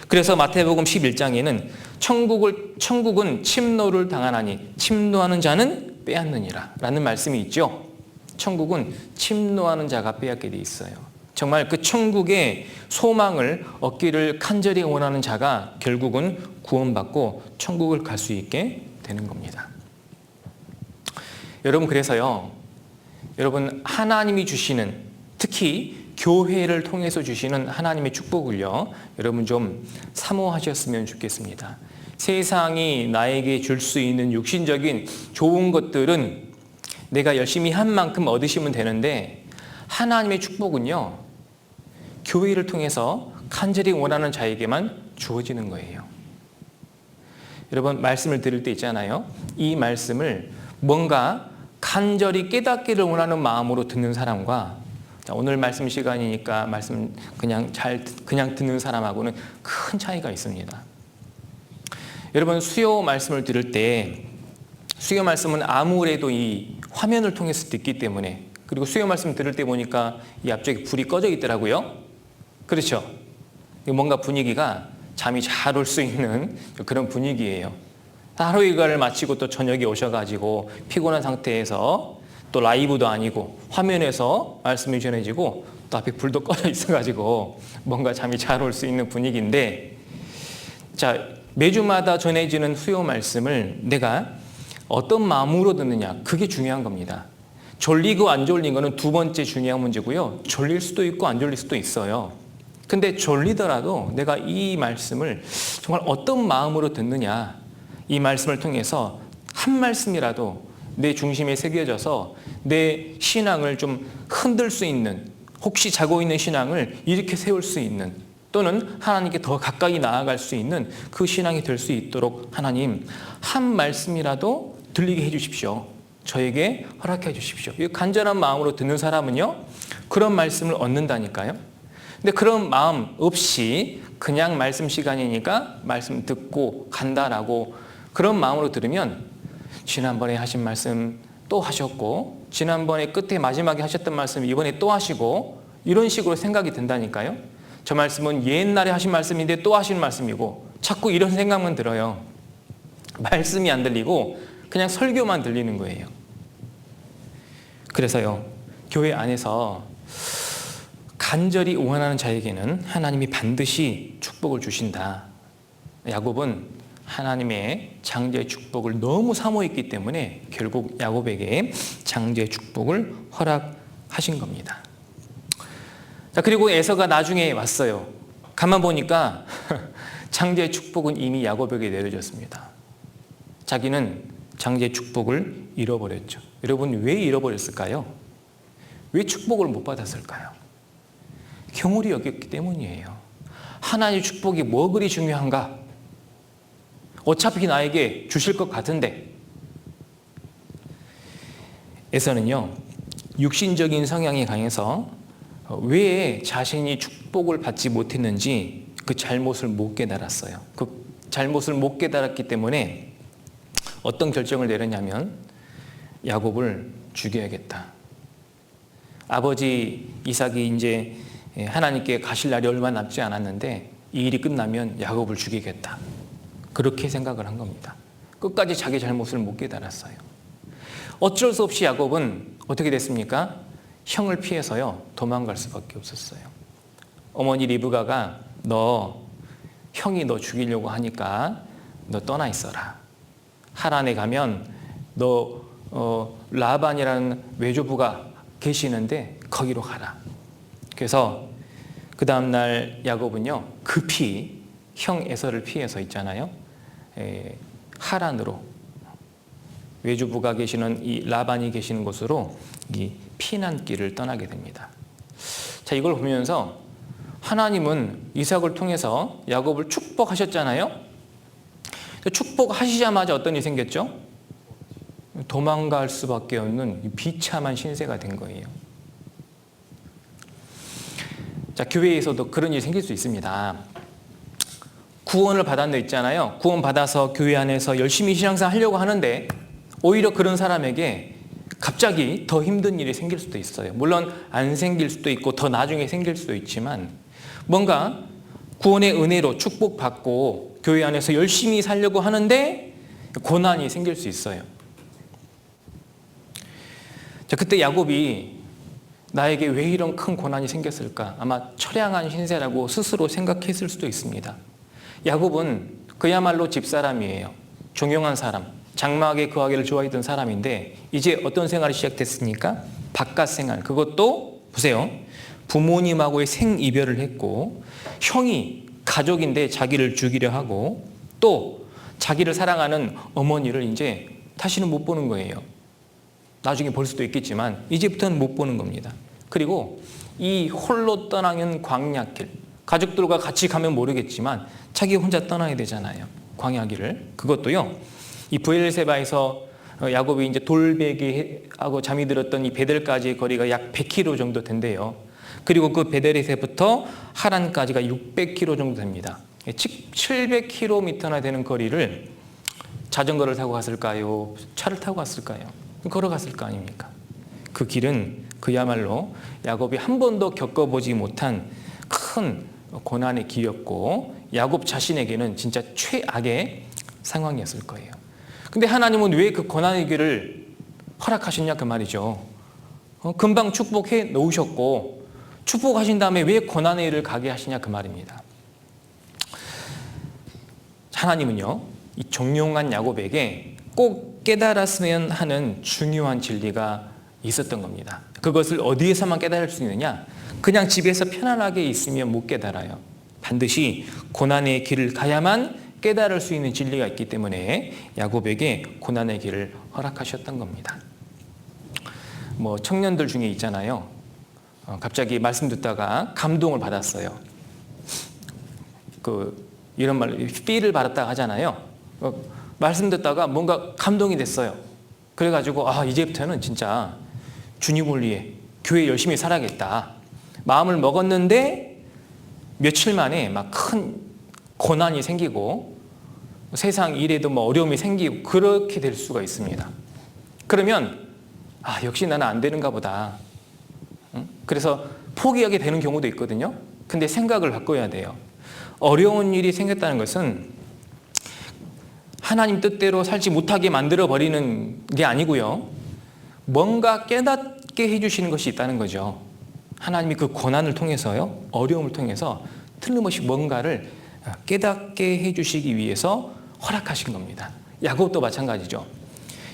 S1: 그래서 마태복음 11장에는 천국은 침노를 당하나니 침노하는 자는 빼앗느니라 라는 말씀이 있죠. 천국은 침노하는 자가 빼앗게 돼 있어요. 정말 그 천국의 소망을 얻기를 간절히 원하는 자가 결국은 구원받고 천국을 갈 수 있게 되는 겁니다. 여러분 그래서요. 여러분 하나님이 주시는 특히 교회를 통해서 주시는 하나님의 축복을요. 여러분 좀 사모하셨으면 좋겠습니다. 세상이 나에게 줄 수 있는 육신적인 좋은 것들은 내가 열심히 한 만큼 얻으시면 되는데 하나님의 축복은요. 교회를 통해서 간절히 원하는 자에게만 주어지는 거예요. 여러분 말씀을 들을 때 있잖아요. 이 말씀을 뭔가 간절히 깨닫기를 원하는 마음으로 듣는 사람과 오늘 말씀 시간이니까 말씀 그냥 듣는 사람하고는 큰 차이가 있습니다. 여러분 수요 말씀을 들을 때 수요 말씀은 아무래도 이 화면을 통해서 듣기 때문에 그리고 수요 말씀 들을 때 보니까 이 앞쪽에 불이 꺼져 있더라고요. 그렇죠? 뭔가 분위기가 잠이 잘 올 수 있는 그런 분위기예요. 하루 일과를 마치고 또 저녁에 오셔가지고 피곤한 상태에서 또 라이브도 아니고 화면에서 말씀이 전해지고 또 앞에 불도 꺼져 있어가지고 뭔가 잠이 잘 올 수 있는 분위기인데 자 매주마다 전해지는 수요 말씀을 내가 어떤 마음으로 듣느냐 그게 중요한 겁니다. 졸리고 안 졸린 거는 두 번째 중요한 문제고요. 졸릴 수도 있고 안 졸릴 수도 있어요. 근데 졸리더라도 내가 이 말씀을 정말 어떤 마음으로 듣느냐 이 말씀을 통해서 한 말씀이라도 내 중심에 새겨져서 내 신앙을 좀 흔들 수 있는 혹시 자고 있는 신앙을 이렇게 세울 수 있는, 또는 하나님께 더 가까이 나아갈 수 있는 그 신앙이 될 수 있도록 하나님 한 말씀이라도 들리게 해주십시오. 저에게 허락해 주십시오. 이 간절한 마음으로 듣는 사람은요, 그런 말씀을 얻는다니까요. 근데 그런 마음 없이 그냥 말씀 시간이니까 말씀 듣고 간다라고 그런 마음으로 들으면 지난번에 하신 말씀 또 하셨고, 지난번에 끝에 마지막에 하셨던 말씀 이번에 또 하시고, 이런 식으로 생각이 든다니까요. 저 말씀은 옛날에 하신 말씀인데 또 하시는 말씀이고, 자꾸 이런 생각만 들어요. 말씀이 안 들리고 그냥 설교만 들리는 거예요. 그래서요, 교회 안에서 간절히 원하는 자에게는 하나님이 반드시 축복을 주신다. 야곱은 하나님의 장자의 축복을 너무 사모했기 때문에 결국 야곱에게 장자의 축복을 허락하신 겁니다. 자, 그리고 에서가 나중에 왔어요. 가만 보니까 장자의 축복은 이미 야곱에게 내려졌습니다. 자기는 장자의 축복을 잃어버렸죠. 여러분, 왜 잃어버렸을까요? 왜 축복을 못 받았을까요? 경홀히 여겼기 때문이에요. 하나님의 축복이 뭐 그리 중요한가? 어차피 나에게 주실 것 같은데. 에서는요, 육신적인 성향이 강해서 왜 자신이 축복을 받지 못했는지 그 잘못을 못 깨달았어요. 그 잘못을 못 깨달았기 때문에 어떤 결정을 내렸냐면 야곱을 죽여야겠다. 아버지 이삭이 이제 하나님께 가실 날이 얼마 남지 않았는데 이 일이 끝나면 야곱을 죽이겠다. 그렇게 생각을 한 겁니다. 끝까지 자기 잘못을 못 깨달았어요. 어쩔 수 없이 야곱은 어떻게 됐습니까? 형을 피해서요, 도망갈 수밖에 없었어요. 어머니 리브가가 형이 너 죽이려고 하니까 너 떠나 있어라. 하란에 가면 라반이라는 외조부가 계시는데 거기로 가라. 그래서 그 다음날 야곱은요, 급히 형 에서를 피해서 있잖아요, 하란으로, 외조부가 계시는 이 라반이 계시는 곳으로 이 피난길을 떠나게 됩니다. 자, 이걸 보면서 하나님은 이삭을 통해서 야곱을 축복하셨잖아요. 축복하시자마자 어떤 일이 생겼죠? 도망갈 수밖에 없는 비참한 신세가 된 거예요. 자, 교회에서도 그런 일이 생길 수 있습니다. 구원을 받았는 있잖아요. 구원 받아서 교회 안에서 열심히 신앙생활 하려고 하는데 오히려 그런 사람에게 갑자기 더 힘든 일이 생길 수도 있어요. 물론 안 생길 수도 있고 더 나중에 생길 수도 있지만, 뭔가 구원의 은혜로 축복받고 교회 안에서 열심히 살려고 하는데 고난이 생길 수 있어요. 자, 그때 야곱이 나에게 왜 이런 큰 고난이 생겼을까? 아마 처량한 신세라고 스스로 생각했을 수도 있습니다. 야곱은 그야말로 집사람이에요. 존경한 사람, 장막에 거하기를 좋아했던 사람인데 이제 어떤 생활이 시작됐습니까? 바깥 생활. 그것도 보세요. 부모님하고의 생이별을 했고, 형이 가족인데 자기를 죽이려 하고, 또 자기를 사랑하는 어머니를 이제 다시는 못 보는 거예요. 나중에 볼 수도 있겠지만 이제부터는 못 보는 겁니다. 그리고 이 홀로 떠나는 광야길, 가족들과 같이 가면 모르겠지만 자기 혼자 떠나야 되잖아요. 광야길을. 그것도요, 이 브엘세바에서 야곱이 이제 돌베개하고 잠이 들었던 이 베델까지의 거리가 약 100km 정도 된대요. 그리고 그 베델에서부터 하란까지가 600km 정도 됩니다. 700km나 되는 거리를 자전거를 타고 갔을까요? 차를 타고 갔을까요? 걸어갔을 거 아닙니까? 그 길은 그야말로 야곱이 한 번도 겪어보지 못한 큰 고난의 길이었고, 야곱 자신에게는 진짜 최악의 상황이었을 거예요. 근데 하나님은 왜 그 고난의 길을 허락하셨냐 그 말이죠. 금방 축복해 놓으셨고 축복하신 다음에 왜 고난의 일을 가게 하시냐 그 말입니다. 하나님은요, 이 종용한 야곱에게 꼭 깨달았으면 하는 중요한 진리가 있었던 겁니다. 그것을 어디에서만 깨달을 수 있느냐? 그냥 집에서 편안하게 있으면 못 깨달아요. 반드시 고난의 길을 가야만 깨달을 수 있는 진리가 있기 때문에 야곱에게 고난의 길을 허락하셨던 겁니다. 청년들 중에 있잖아요. 갑자기 말씀 듣다가 감동을 받았어요. 이런 말, 필을 받았다 하잖아요. 말씀 듣다가 뭔가 감동이 됐어요. 그래가지고 이제부터는 진짜 주님을 위해 교회 열심히 살아야겠다. 마음을 먹었는데 며칠 만에 막 큰 고난이 생기고 세상 일에도 어려움이 생기고 그렇게 될 수가 있습니다. 그러면 역시 나는 안 되는가 보다. 그래서 포기하게 되는 경우도 있거든요. 근데 생각을 바꿔야 돼요. 어려운 일이 생겼다는 것은 하나님 뜻대로 살지 못하게 만들어버리는 게 아니고요. 뭔가 깨닫게 해주시는 것이 있다는 거죠. 하나님이 그 고난을 통해서요, 어려움을 통해서 틀림없이 뭔가를 깨닫게 해주시기 위해서 허락하신 겁니다. 야곱도 마찬가지죠.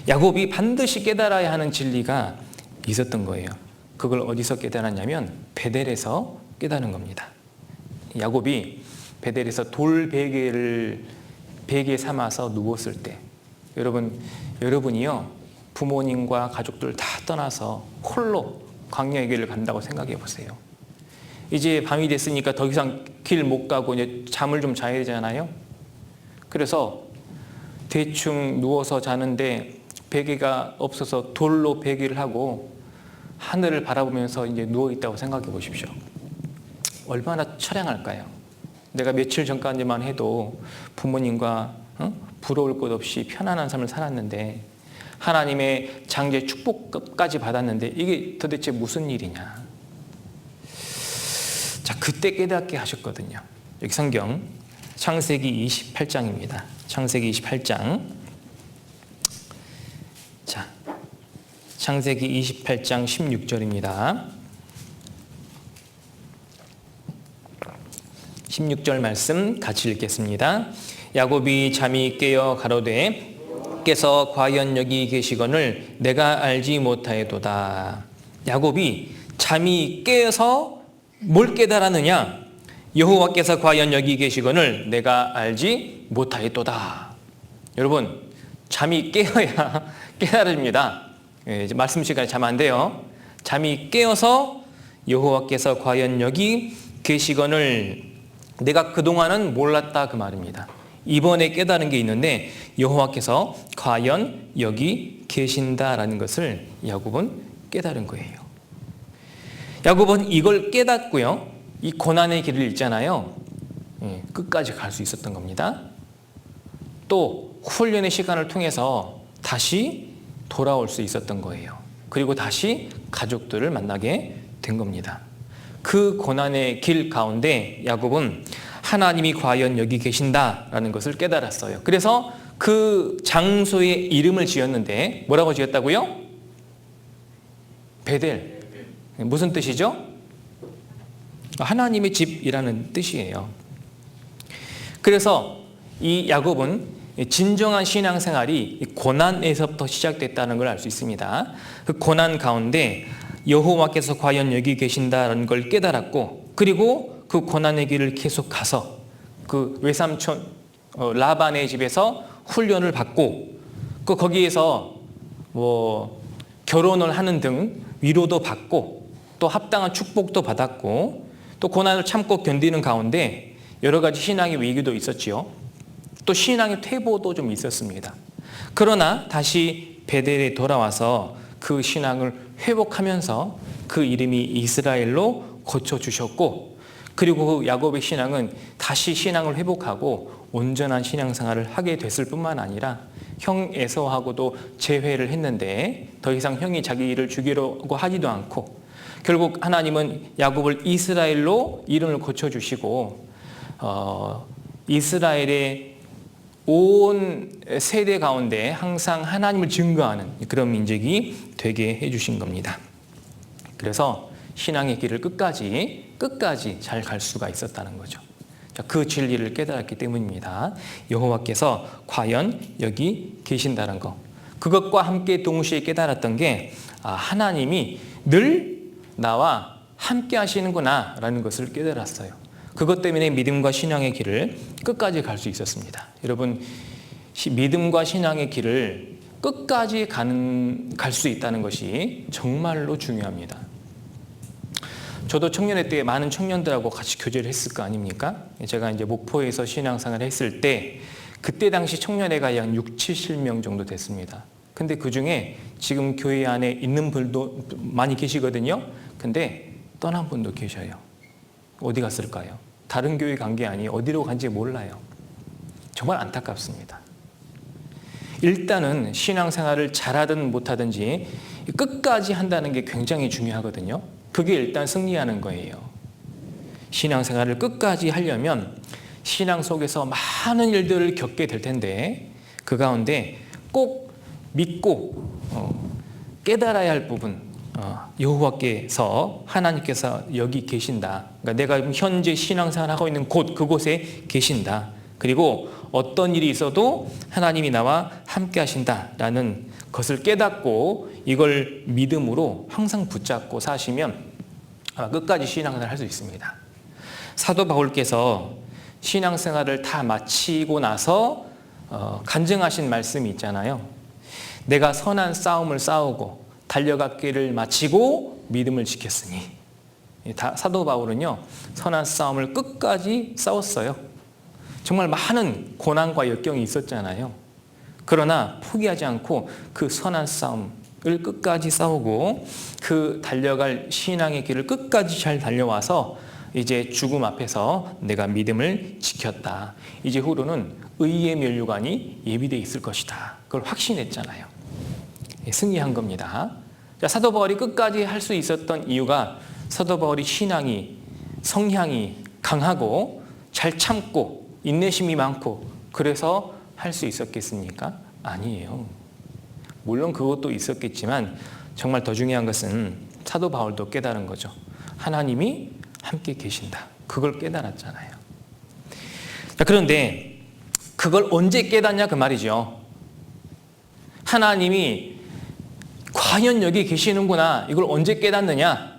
S1: 야곱이 반드시 깨달아야 하는 진리가 있었던 거예요. 그걸 어디서 깨달았냐면 베델에서 깨달은 겁니다. 야곱이 베델에서 돌 베개 삼아서 누웠을 때, 여러분이요, 부모님과 가족들 다 떠나서 홀로 광야의 길을 간다고 생각해 보세요. 이제 밤이 됐으니까 더 이상 길 못 가고 이제 잠을 좀 자야 되잖아요. 그래서 대충 누워서 자는데 베개가 없어서 돌로 베개를 하고 하늘을 바라보면서 이제 누워 있다고 생각해 보십시오. 얼마나 처량할까요? 내가 며칠 전까지만 해도 부모님과 부러울 것 없이 편안한 삶을 살았는데 하나님의 장제 축복까지 받았는데 이게 도대체 무슨 일이냐? 자, 그때 깨닫게 하셨거든요. 여기 성경 창세기 28장입니다. 창세기 28장. 자, 창세기 28장 16절입니다. 16절 말씀 같이 읽겠습니다. 야곱이 잠이 깨어 가로되 께서 과연 여기 계시거늘 내가 알지 못하였도다. 야곱이 잠이 깨어서 뭘 깨달았느냐? 여호와께서 과연 여기 계시거늘 내가 알지 못하였도다. 여러분, 잠이 깨어야 깨달아집니다. 이제 말씀 시간에 자면 안 돼요. 잠이 깨어서 여호와께서 과연 여기 계시거늘 내가 그동안은 몰랐다, 그 말입니다. 이번에 깨달은 게 있는데 여호와께서 과연 여기 계신다라는 것을 야곱은 깨달은 거예요. 야곱은 이걸 깨닫고요, 이 고난의 길을 있잖아요, 끝까지 갈 수 있었던 겁니다. 또 훈련의 시간을 통해서 다시 돌아올 수 있었던 거예요. 그리고 다시 가족들을 만나게 된 겁니다. 그 고난의 길 가운데 야곱은 하나님이 과연 여기 계신다라는 것을 깨달았어요. 그래서 그 장소에 이름을 지었는데 뭐라고 지었다고요? 베델. 무슨 뜻이죠? 하나님의 집이라는 뜻이에요. 그래서 이 야곱은 진정한 신앙생활이 고난에서부터 시작됐다는 걸 알 수 있습니다. 그 고난 가운데 여호와께서 과연 여기 계신다는 걸 깨달았고, 그리고 그 고난의 길을 계속 가서 그 외삼촌 라반의 집에서 훈련을 받고, 거기에서 결혼을 하는 등 위로도 받고, 또 합당한 축복도 받았고, 또 고난을 참고 견디는 가운데 여러 가지 신앙의 위기도 있었지요. 또 신앙의 퇴보도 좀 있었습니다. 그러나 다시 베델에 돌아와서 그 신앙을 회복하면서 그 이름이 이스라엘로 고쳐주셨고, 그리고 그 야곱의 신앙은 다시 신앙을 회복하고 온전한 신앙생활을 하게 됐을 뿐만 아니라 형 에서하고도 재회를 했는데 더 이상 형이 자기를 죽이려고 하지도 않고, 결국 하나님은 야곱을 이스라엘로 이름을 고쳐주시고 이스라엘의 온 세대 가운데 항상 하나님을 증거하는 그런 민족이 되게 해주신 겁니다. 그래서 신앙의 길을 끝까지 잘 갈 수가 있었다는 거죠. 그 진리를 깨달았기 때문입니다. 여호와께서 과연 여기 계신다는 것, 그것과 함께 동시에 깨달았던 게 하나님이 늘 나와 함께 하시는구나 라는 것을 깨달았어요. 그것 때문에 믿음과 신앙의 길을 끝까지 갈 수 있었습니다. 여러분, 믿음과 신앙의 길을 끝까지 갈 수 있다는 것이 정말로 중요합니다. 저도 청년회 때 많은 청년들하고 같이 교제를 했을 거 아닙니까? 제가 이제 목포에서 신앙생활을 했을 때 그때 당시 청년회가 약 6, 70명 정도 됐습니다. 근데 그중에 지금 교회 안에 있는 분도 많이 계시거든요. 근데 떠난 분도 계셔요. 어디 갔을까요? 다른 교회 간 게 아니에요. 어디로 간지 몰라요. 정말 안타깝습니다. 일단은 신앙생활을 잘하든 못하든지 끝까지 한다는 게 굉장히 중요하거든요. 그게 일단 승리하는 거예요. 신앙생활을 끝까지 하려면 신앙 속에서 많은 일들을 겪게 될 텐데 그 가운데 꼭 믿고 깨달아야 할 부분, 여호와께서 하나님께서 여기 계신다. 그러니까 내가 현재 신앙생활을 하고 있는 곳 그곳에 계신다. 그리고 어떤 일이 있어도 하나님이 나와 함께 하신다라는 것을 깨닫고 이걸 믿음으로 항상 붙잡고 사시면 끝까지 신앙생활을 할 수 있습니다. 사도 바울께서 신앙생활을 다 마치고 나서 간증하신 말씀이 있잖아요. 내가 선한 싸움을 싸우고 달려갔기를 마치고 믿음을 지켰으니. 사도 바울은요, 선한 싸움을 끝까지 싸웠어요. 정말 많은 고난과 역경이 있었잖아요. 그러나 포기하지 않고 그 선한 싸움을 끝까지 싸우고 그 달려갈 신앙의 길을 끝까지 잘 달려와서 이제 죽음 앞에서 내가 믿음을 지켰다. 이제 후로는 의의 면류관이 예비되어 있을 것이다. 그걸 확신했잖아요. 승리한 겁니다. 자, 사도 바울이 끝까지 할 수 있었던 이유가 사도 바울이 신앙이, 성향이 강하고 잘 참고 인내심이 많고 그래서 할 수 있었겠습니까? 아니에요. 물론 그것도 있었겠지만 정말 더 중요한 것은 사도 바울도 깨달은 거죠. 하나님이 함께 계신다. 그걸 깨달았잖아요. 자, 그런데 그걸 언제 깨닫냐 그 말이죠. 하나님이 과연 여기 계시는구나. 이걸 언제 깨닫느냐?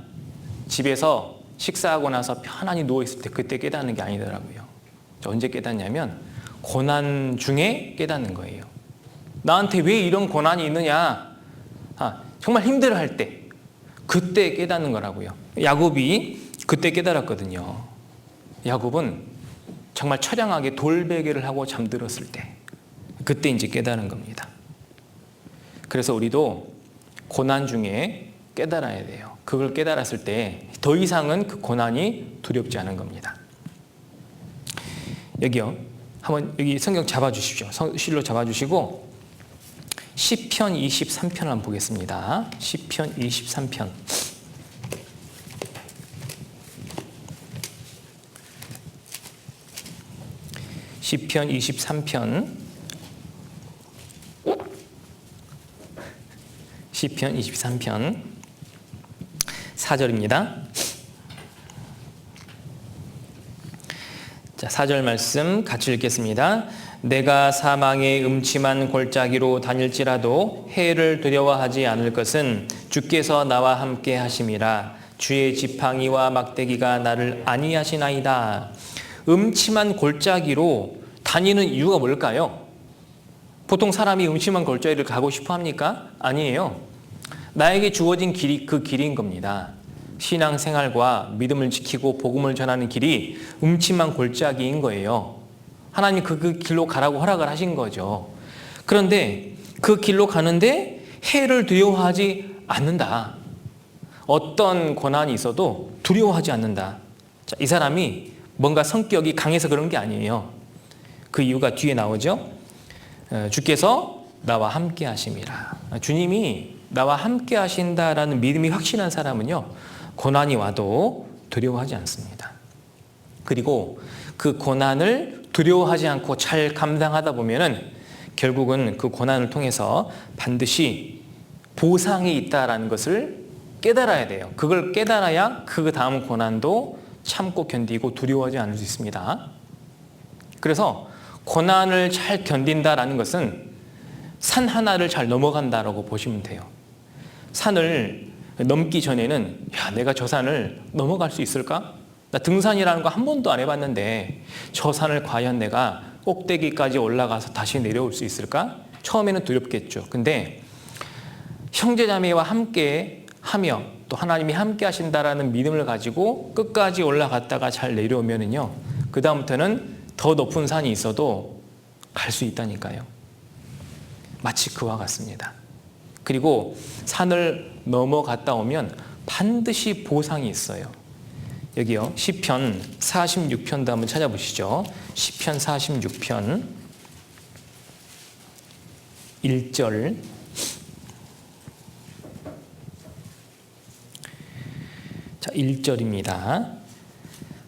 S1: 집에서 식사하고 나서 편안히 누워있을 때 그때 깨닫는 게 아니더라고요. 언제 깨닫냐면 고난 중에 깨닫는 거예요. 나한테 왜 이런 고난이 있느냐? 정말 힘들어할 때 그때 깨닫는 거라고요. 야곱이 그때 깨달았거든요. 야곱은 정말 처량하게 돌베개를 하고 잠들었을 때 그때 이제 깨달은 겁니다. 그래서 우리도 고난 중에 깨달아야 돼요. 그걸 깨달았을 때 더 이상은 그 고난이 두렵지 않은 겁니다. 여기요. 한번 여기 성경 잡아주십시오. 실로 잡아주시고 시편 23편 한번 보겠습니다. 시편 23편. 시편 23편. 시편 23편 4절입니다. 자, 4절 말씀 같이 읽겠습니다. 내가 사망의 음침한 골짜기로 다닐지라도 해를 두려워하지 않을 것은 주께서 나와 함께 하심이라. 주의 지팡이와 막대기가 나를 안위하시나이다. 음침한 골짜기로 다니는 이유가 뭘까요? 보통 사람이 음침한 골짜기를 가고 싶어 합니까? 아니에요. 나에게 주어진 길이 그 길인 겁니다. 신앙생활과 믿음을 지키고 복음을 전하는 길이 음침한 골짜기인 거예요. 하나님 그 길로 가라고 허락을 하신 거죠. 그런데 그 길로 가는데 해를 두려워하지 않는다. 어떤 고난이 있어도 두려워하지 않는다. 자, 이 사람이 뭔가 성격이 강해서 그런 게 아니에요. 그 이유가 뒤에 나오죠. 주께서 나와 함께 하심이라. 주님이 나와 함께 하신다라는 믿음이 확신한 사람은요, 고난이 와도 두려워하지 않습니다. 그리고 그 고난을 두려워하지 않고 잘 감당하다 보면은 결국은 그 고난을 통해서 반드시 보상이 있다라는 것을 깨달아야 돼요. 그걸 깨달아야 그 다음 고난도 참고 견디고 두려워하지 않을 수 있습니다. 그래서 고난을 잘 견딘다라는 것은 산 하나를 잘 넘어간다라고 보시면 돼요. 산을 넘기 전에는 내가 저 산을 넘어갈 수 있을까? 나 등산이라는 거 한 번도 안 해봤는데 저 산을 과연 내가 꼭대기까지 올라가서 다시 내려올 수 있을까? 처음에는 두렵겠죠. 근데 형제자매와 함께 하며 또 하나님이 함께 하신다라는 믿음을 가지고 끝까지 올라갔다가 잘 내려오면은요, 그 다음부터는 더 높은 산이 있어도 갈 수 있다니까요. 마치 그와 같습니다. 그리고 산을 넘어갔다 오면 반드시 보상이 있어요. 여기요, 시편 46편도 한번 찾아보시죠. 시편 46편 1절. 자, 1절입니다.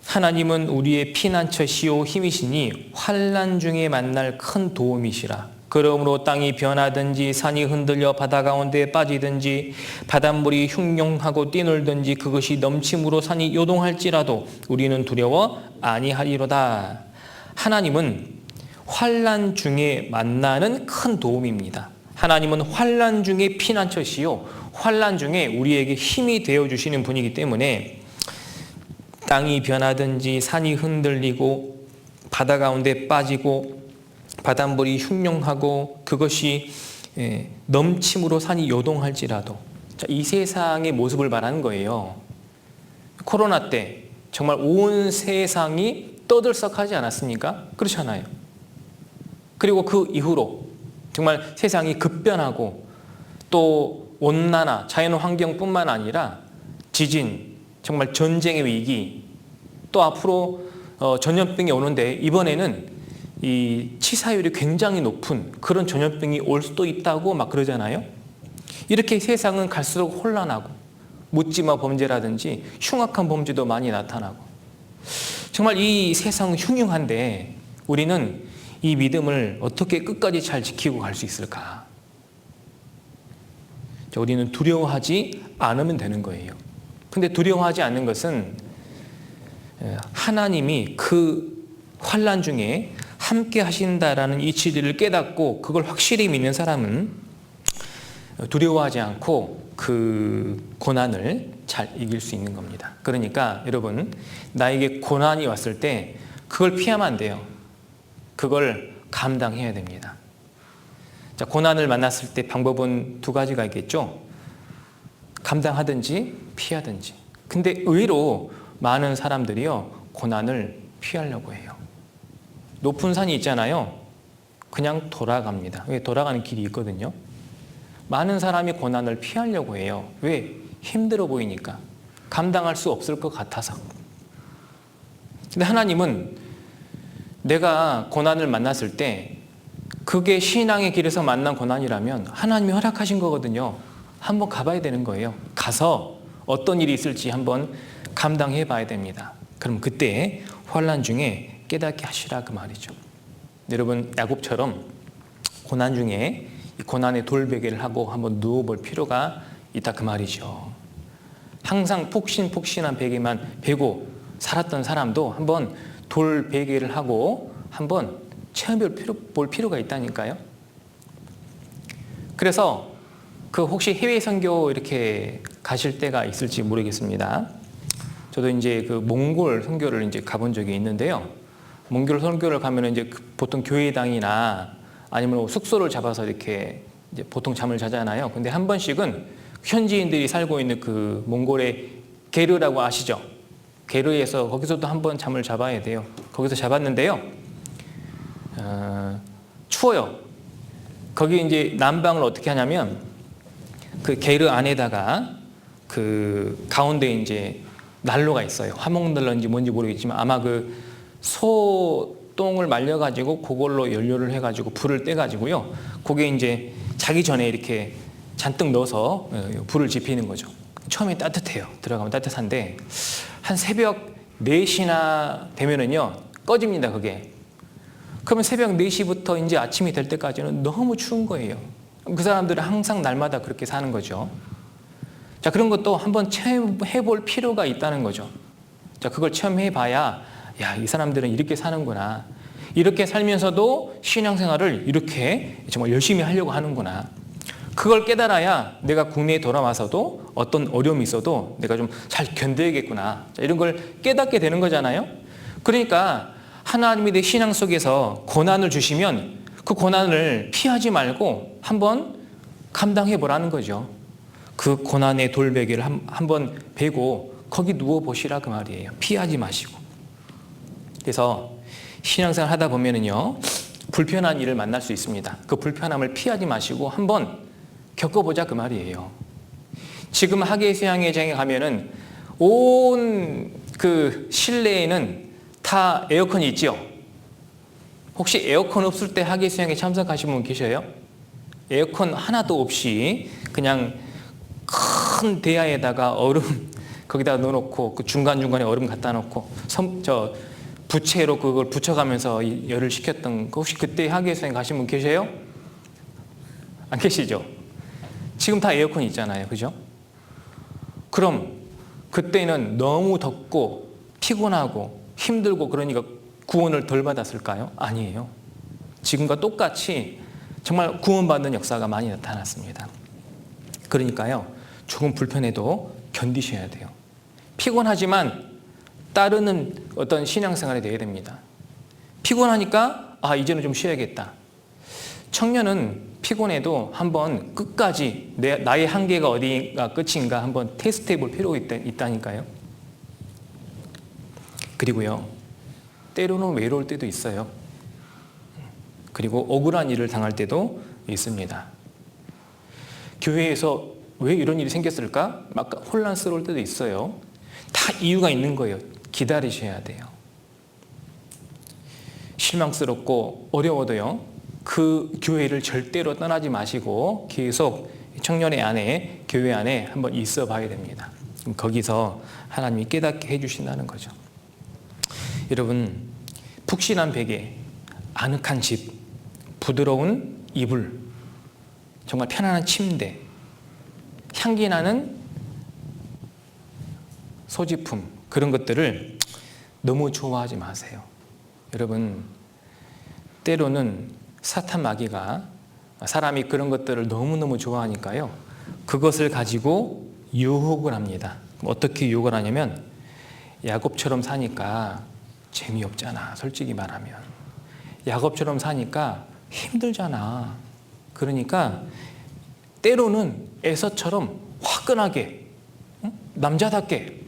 S1: 하나님은 우리의 피난처시오 힘이시니 환난 중에 만날 큰 도움이시라. 그러므로 땅이 변하든지 산이 흔들려 바다 가운데 빠지든지 바닷물이 흉룡하고 뛰놀든지 그것이 넘침으로 산이 요동할지라도 우리는 두려워 아니하리로다. 하나님은 환난 중에 만나는 큰 도움입니다. 하나님은 환난 중에 피난처시요, 환난 중에 우리에게 힘이 되어주시는 분이기 때문에 땅이 변하든지 산이 흔들리고 바다 가운데 빠지고 바닷물이 흉룡하고 그것이 넘침으로 산이 요동할지라도, 이 세상의 모습을 말하는 거예요. 코로나 때 정말 온 세상이 떠들썩하지 않았습니까? 그렇잖아요. 그리고 그 이후로 정말 세상이 급변하고 또 온난화, 자연환경뿐만 아니라 지진, 정말 전쟁의 위기, 또 앞으로 전염병이 오는데 이번에는 이 치사율이 굉장히 높은 그런 전염병이 올 수도 있다고 막 그러잖아요. 이렇게 세상은 갈수록 혼란하고 묻지마 범죄라든지 흉악한 범죄도 많이 나타나고, 정말 이 세상은 흉흉한데 우리는 이 믿음을 어떻게 끝까지 잘 지키고 갈 수 있을까? 우리는 두려워하지 않으면 되는 거예요. 근데 두려워하지 않는 것은 하나님이 그 환난 중에 함께 하신다라는 이 진리를 깨닫고 그걸 확실히 믿는 사람은 두려워하지 않고 그 고난을 잘 이길 수 있는 겁니다. 그러니까 여러분, 나에게 고난이 왔을 때 그걸 피하면 안 돼요. 그걸 감당해야 됩니다. 자, 고난을 만났을 때 방법은 두 가지가 있겠죠. 감당하든지 피하든지. 근데 의외로 많은 사람들이요, 고난을 피하려고 해요. 높은 산이 있잖아요. 그냥 돌아갑니다. 왜? 돌아가는 길이 있거든요. 많은 사람이 고난을 피하려고 해요. 왜? 힘들어 보이니까. 감당할 수 없을 것 같아서. 근데 하나님은 내가 고난을 만났을 때 그게 신앙의 길에서 만난 고난이라면 하나님이 허락하신 거거든요. 한번 가봐야 되는 거예요. 가서 어떤 일이 있을지 한번 감당해 봐야 됩니다. 그럼 그때 환난 중에 깨닫게 하시라 그 말이죠. 여러분, 야곱처럼 고난 중에 이 고난의 돌베개를 하고 한번 누워볼 필요가 있다 그 말이죠. 항상 폭신폭신한 베개만 베고 살았던 사람도 한번 돌베개를 하고 한번 체험해 볼 필요가 있다니까요. 그래서 그 혹시 해외 선교 이렇게 가실 때가 있을지 모르겠습니다. 저도 이제 그 몽골 선교를 이제 가본 적이 있는데요. 몽골 선교를 가면 이제 보통 교회당이나 아니면 숙소를 잡아서 이렇게 이제 보통 잠을 자잖아요. 근데 한 번씩은 현지인들이 살고 있는 그 몽골의 게르라고 아시죠? 게르에서 거기서도 한번 잠을 잡아야 돼요. 거기서 잡았는데요. 추워요. 거기 이제 난방을 어떻게 하냐면 그 게르 안에다가 그 가운데 이제 난로가 있어요. 화목난로인지 뭔지 모르겠지만 아마 그 소똥을 말려가지고 그걸로 연료를 해가지고 불을 떼가지고요. 그게 이제 자기 전에 이렇게 잔뜩 넣어서 불을 지피는 거죠. 처음에 따뜻해요. 들어가면 따뜻한데 한 새벽 4시나 되면은요 꺼집니다. 그게. 그러면 새벽 4시부터 이제 아침이 될 때까지는 너무 추운 거예요. 그 사람들은 항상 날마다 그렇게 사는 거죠. 자, 그런 것도 한번 체험해 볼 필요가 있다는 거죠. 자, 그걸 체험해 봐야 야, 이 사람들은 이렇게 사는구나. 이렇게 살면서도 신앙생활을 이렇게 정말 열심히 하려고 하는구나. 그걸 깨달아야 내가 국내에 돌아와서도 어떤 어려움이 있어도 내가 좀 잘 견뎌야겠구나. 자, 이런 걸 깨닫게 되는 거잖아요. 그러니까 하나님이 내 신앙 속에서 고난을 주시면 그 고난을 피하지 말고 한번 감당해 보라는 거죠. 그 고난의 돌베개를 한번 베고 거기 누워보시라 그 말이에요. 피하지 마시고. 그래서 신앙생활 하다 보면은요, 불편한 일을 만날 수 있습니다. 그 불편함을 피하지 마시고 한번 겪어보자 그 말이에요. 지금 하계수양회장에 가면은 온 그 실내에는 다 에어컨이 있죠. 혹시 에어컨 없을 때 하계수양에 참석하신 분 계셔요? 에어컨 하나도 없이 그냥 큰 대야에다가 얼음 거기다 넣어놓고 그 중간중간에 얼음 갖다 놓고 부채로 그걸 붙여가면서 열을 식혔던 거 혹시 그때 하계수양 가신 분 계세요? 안 계시죠? 지금 다 에어컨 있잖아요. 그죠? 그럼 그때는 너무 덥고 피곤하고 힘들고 그러니까 구원을 덜 받았을까요? 아니에요. 지금과 똑같이 정말 구원받는 역사가 많이 나타났습니다. 그러니까요, 조금 불편해도 견디셔야 돼요. 피곤하지만 따르는 어떤 신앙생활이 되어야 됩니다. 피곤하니까 이제는 좀 쉬어야겠다. 청년은 피곤해도 한번 끝까지 나의 한계가 어디가 끝인가 한번 테스트해 볼 필요가 있다니까요. 그리고요, 때로는 외로울 때도 있어요. 그리고 억울한 일을 당할 때도 있습니다. 교회에서 왜 이런 일이 생겼을까? 막 혼란스러울 때도 있어요. 다 이유가 있는 거예요. 기다리셔야 돼요. 실망스럽고 어려워도요, 그 교회를 절대로 떠나지 마시고 계속 청년의 안에, 교회 안에 한번 있어 봐야 됩니다. 거기서 하나님이 깨닫게 해주신다는 거죠. 여러분, 푹신한 베개, 아늑한 집, 부드러운 이불, 정말 편안한 침대, 향기 나는 소지품, 그런 것들을 너무 좋아하지 마세요. 여러분, 때로는 사탄 마귀가 사람이 그런 것들을 너무너무 좋아하니까요, 그것을 가지고 유혹을 합니다. 어떻게 유혹을 하냐면, 야곱처럼 사니까 재미없잖아. 솔직히 말하면 야곱처럼 사니까 힘들잖아. 그러니까 때로는 에서처럼 화끈하게, 남자답게,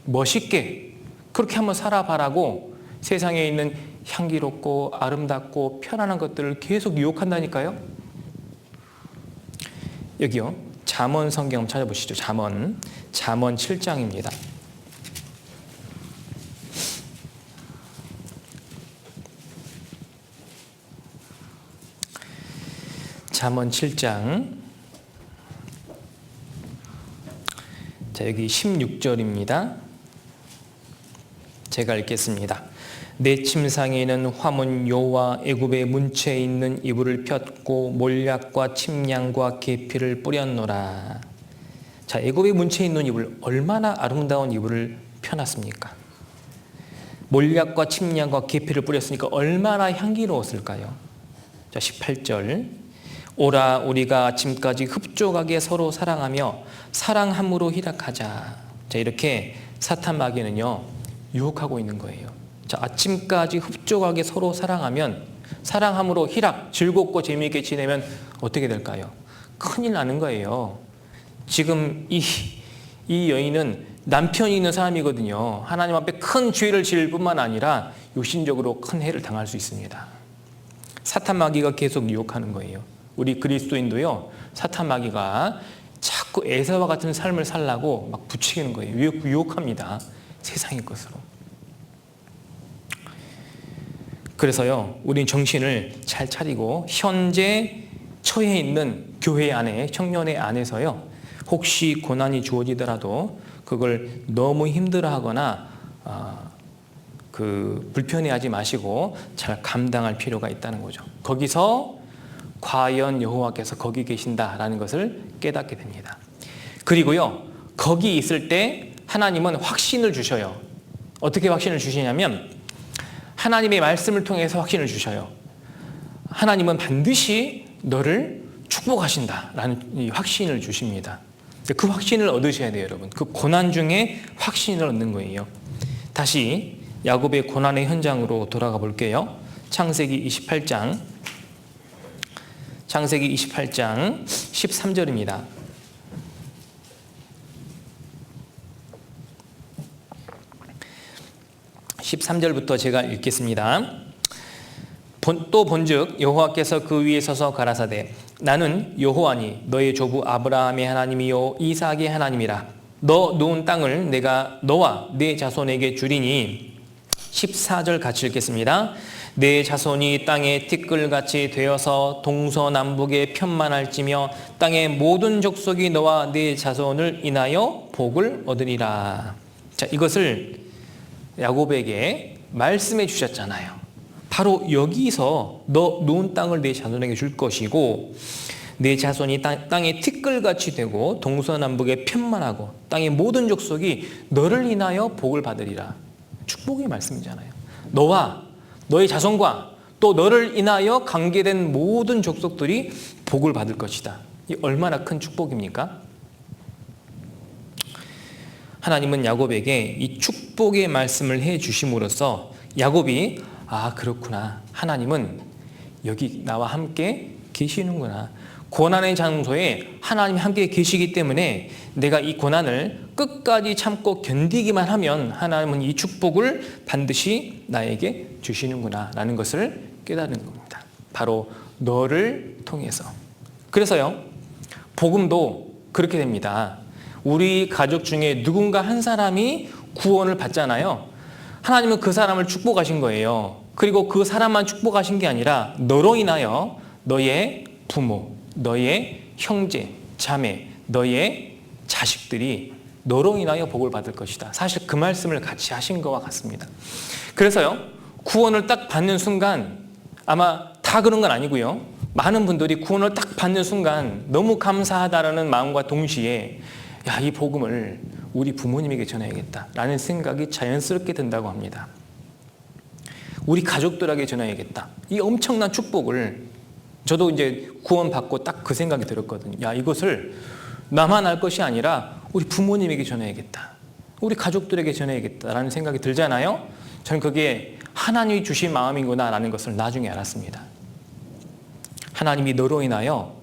S1: 멋있게 그렇게 한번 살아봐라고 세상에 있는 향기롭고 아름답고 편안한 것들을 계속 유혹한다니까요. 여기요, 잠언 성경 찾아보시죠. 잠언 7장입니다. 잠언 7장, 자, 여기 16절입니다. 제가 읽겠습니다. 내 침상에는 화문요와 애굽의 문체에 있는 이불을 폈고 몰약과 침량과 계피를 뿌렸노라. 자, 애굽의 문체에 있는 이불, 얼마나 아름다운 이불을 펴놨습니까? 몰약과 침량과 계피를 뿌렸으니까 얼마나 향기로웠을까요? 자, 18절. 오라, 우리가 아침까지 흡족하게 서로 사랑하며 사랑함으로 희락하자. 자, 이렇게 사탄 마귀는요, 유혹하고 있는 거예요. 자, 아침까지 흡족하게 서로 사랑하면, 사랑함으로 희락, 즐겁고 재미있게 지내면 어떻게 될까요? 큰일 나는 거예요. 지금 이 여인은 남편이 있는 사람이거든요. 하나님 앞에 큰 죄를 지을 뿐만 아니라 육신적으로 큰 해를 당할 수 있습니다. 사탄 마귀가 계속 유혹하는 거예요. 우리 그리스도인도요, 사탄 마귀가 자꾸 에사와 같은 삶을 살라고 막 부추기는 거예요. 유혹합니다. 세상의 것으로. 그래서요, 우린 정신을 잘 차리고 현재 처해 있는 교회 안에, 청년의 안에서요, 혹시 고난이 주어지더라도 그걸 너무 힘들어하거나 불편해하지 마시고 잘 감당할 필요가 있다는 거죠. 거기서 과연 여호와께서 거기 계신다라는 것을 깨닫게 됩니다. 그리고요, 거기 있을 때 하나님은 확신을 주셔요. 어떻게 확신을 주시냐면, 하나님의 말씀을 통해서 확신을 주셔요. 하나님은 반드시 너를 축복하신다라는 이 확신을 주십니다. 그 확신을 얻으셔야 돼요, 여러분. 그 고난 중에 확신을 얻는 거예요. 다시 야곱의 고난의 현장으로 돌아가 볼게요. 창세기 28장 13절입니다. 13절부터 제가 읽겠습니다. 또 본즉 여호와께서 그 위에 서서 가라사대 나는 여호와니 너의 조부 아브라함의 하나님이요 이삭의 하나님이라. 너 누운 땅을 내가 너와 네 자손에게 주리니. 14절 같이 읽겠습니다. 내 자손이 땅의 티끌같이 되어서 동서남북에 편만할지며 땅의 모든 족속이 너와 네 자손을 인하여 복을 얻으리라. 자, 이것을 야곱에게 말씀해 주셨잖아요. 바로 여기서 너 누운 땅을 내 자손에게 줄 것이고 내 자손이 땅의 티끌같이 되고 동서남북에 편만하고 땅의 모든 족속이 너를 인하여 복을 받으리라. 축복의 말씀이잖아요. 너와 너의 자손과 또 너를 인하여 관계된 모든 족속들이 복을 받을 것이다. 이 얼마나 큰 축복입니까? 하나님은 야곱에게 이 축복의 말씀을 해 주심으로써 야곱이 그렇구나. 하나님은 여기 나와 함께 계시는구나. 고난의 장소에 하나님이 함께 계시기 때문에 내가 이 고난을 끝까지 참고 견디기만 하면 하나님은 이 축복을 반드시 나에게 주시는구나 라는 것을 깨달은 겁니다. 바로 너를 통해서. 그래서요, 복음도 그렇게 됩니다. 우리 가족 중에 누군가 한 사람이 구원을 받잖아요. 하나님은 그 사람을 축복하신 거예요. 그리고 그 사람만 축복하신 게 아니라 너로 인하여 너의 부모, 너의 형제, 자매, 너의 자식들이 너로 인하여 복을 받을 것이다. 사실 그 말씀을 같이 하신 것과 같습니다. 그래서요, 구원을 딱 받는 순간, 아마 다 그런 건 아니고요. 많은 분들이 구원을 딱 받는 순간 너무 감사하다라는 마음과 동시에 이 복음을 우리 부모님에게 전해야겠다라는 생각이 자연스럽게 든다고 합니다. 우리 가족들에게 전해야겠다. 이 엄청난 축복을 저도 이제 구원받고 딱 그 생각이 들었거든요. 이것을 나만 알 것이 아니라 우리 부모님에게 전해야겠다. 우리 가족들에게 전해야겠다라는 생각이 들잖아요. 저는 그게 하나님이 주신 마음이구나라는 것을 나중에 알았습니다. 하나님이 너로 인하여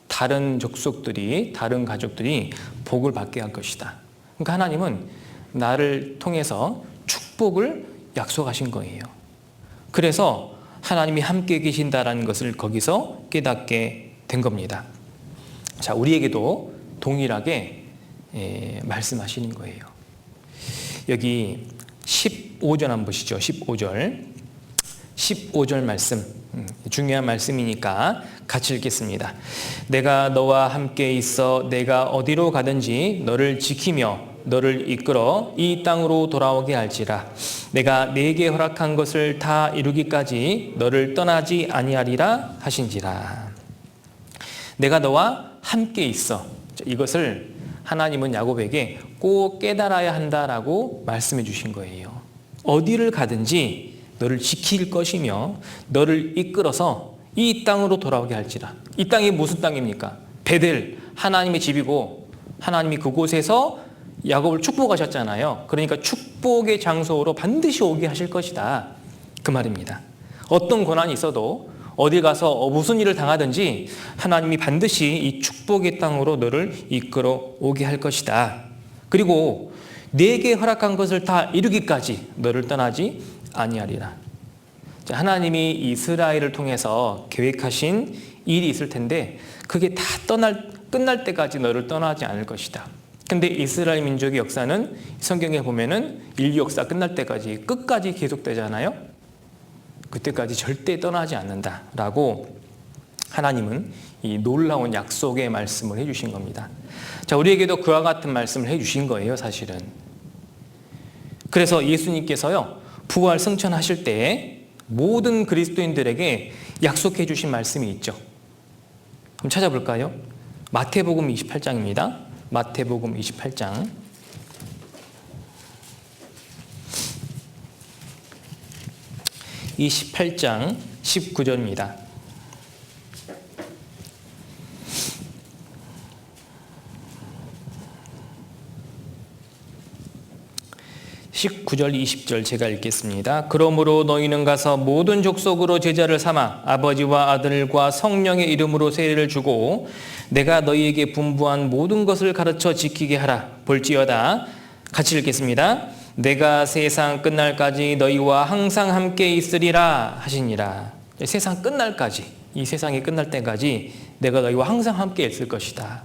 S1: 다른 족속들이, 다른 가족들이 복을 받게 할 것이다. 그러니까 하나님은 나를 통해서 축복을 약속하신 거예요. 그래서 하나님이 함께 계신다라는 것을 거기서 깨닫게 된 겁니다. 자, 우리에게도 동일하게 말씀하시는 거예요. 여기 15절 한번 보시죠. 15절 말씀, 중요한 말씀이니까 같이 읽겠습니다. 내가 너와 함께 있어 내가 어디로 가든지 너를 지키며 너를 이끌어 이 땅으로 돌아오게 할지라. 내가 네게 허락한 것을 다 이루기까지 너를 떠나지 아니하리라 하신지라. 내가 너와 함께 있어. 이것을 하나님은 야곱에게 꼭 깨달아야 한다라고 말씀해 주신 거예요. 어디를 가든지 너를 지킬 것이며 너를 이끌어서 이 땅으로 돌아오게 할지라. 이 땅이 무슨 땅입니까? 베델, 하나님의 집이고 하나님이 그곳에서 야곱을 축복하셨잖아요. 그러니까 축복의 장소로 반드시 오게 하실 것이다. 그 말입니다. 어떤 고난이 있어도 어디 가서 무슨 일을 당하든지 하나님이 반드시 이 축복의 땅으로 너를 이끌어 오게 할 것이다. 그리고 네게 허락한 것을 다 이루기까지 너를 떠나지 아니하리라. 하나님이 이스라엘을 통해서 계획하신 일이 있을 텐데 그게 다 끝날 때까지 너를 떠나지 않을 것이다. 근데 이스라엘 민족의 역사는 성경에 보면은 인류 역사 끝날 때까지 끝까지 계속되잖아요. 그때까지 절대 떠나지 않는다라고 하나님은 이 놀라운 약속의 말씀을 해주신 겁니다. 자, 우리에게도 그와 같은 말씀을 해주신 거예요, 사실은. 그래서 예수님께서요, 부활 승천하실 때 모든 그리스도인들에게 약속해 주신 말씀이 있죠. 한번 찾아볼까요? 마태복음 28장입니다. 마태복음 28장 19절입니다. (19절) (20절) 제가 읽겠습니다. 그러므로 너희는 가서 모든 족속으로 제자를 삼아 아버지와 아들과 성령의 이름으로 세례를 주고 내가 너희에게 분부한 모든 것을 가르쳐 지키게 하라. 볼지어다 같이 읽겠습니다. 내가 세상 끝날까지 너희와 항상 함께 있으리라 하시니라. 세상 끝날까지, 이 세상이 끝날 때까지 내가 너희와 항상 함께 있을 것이다.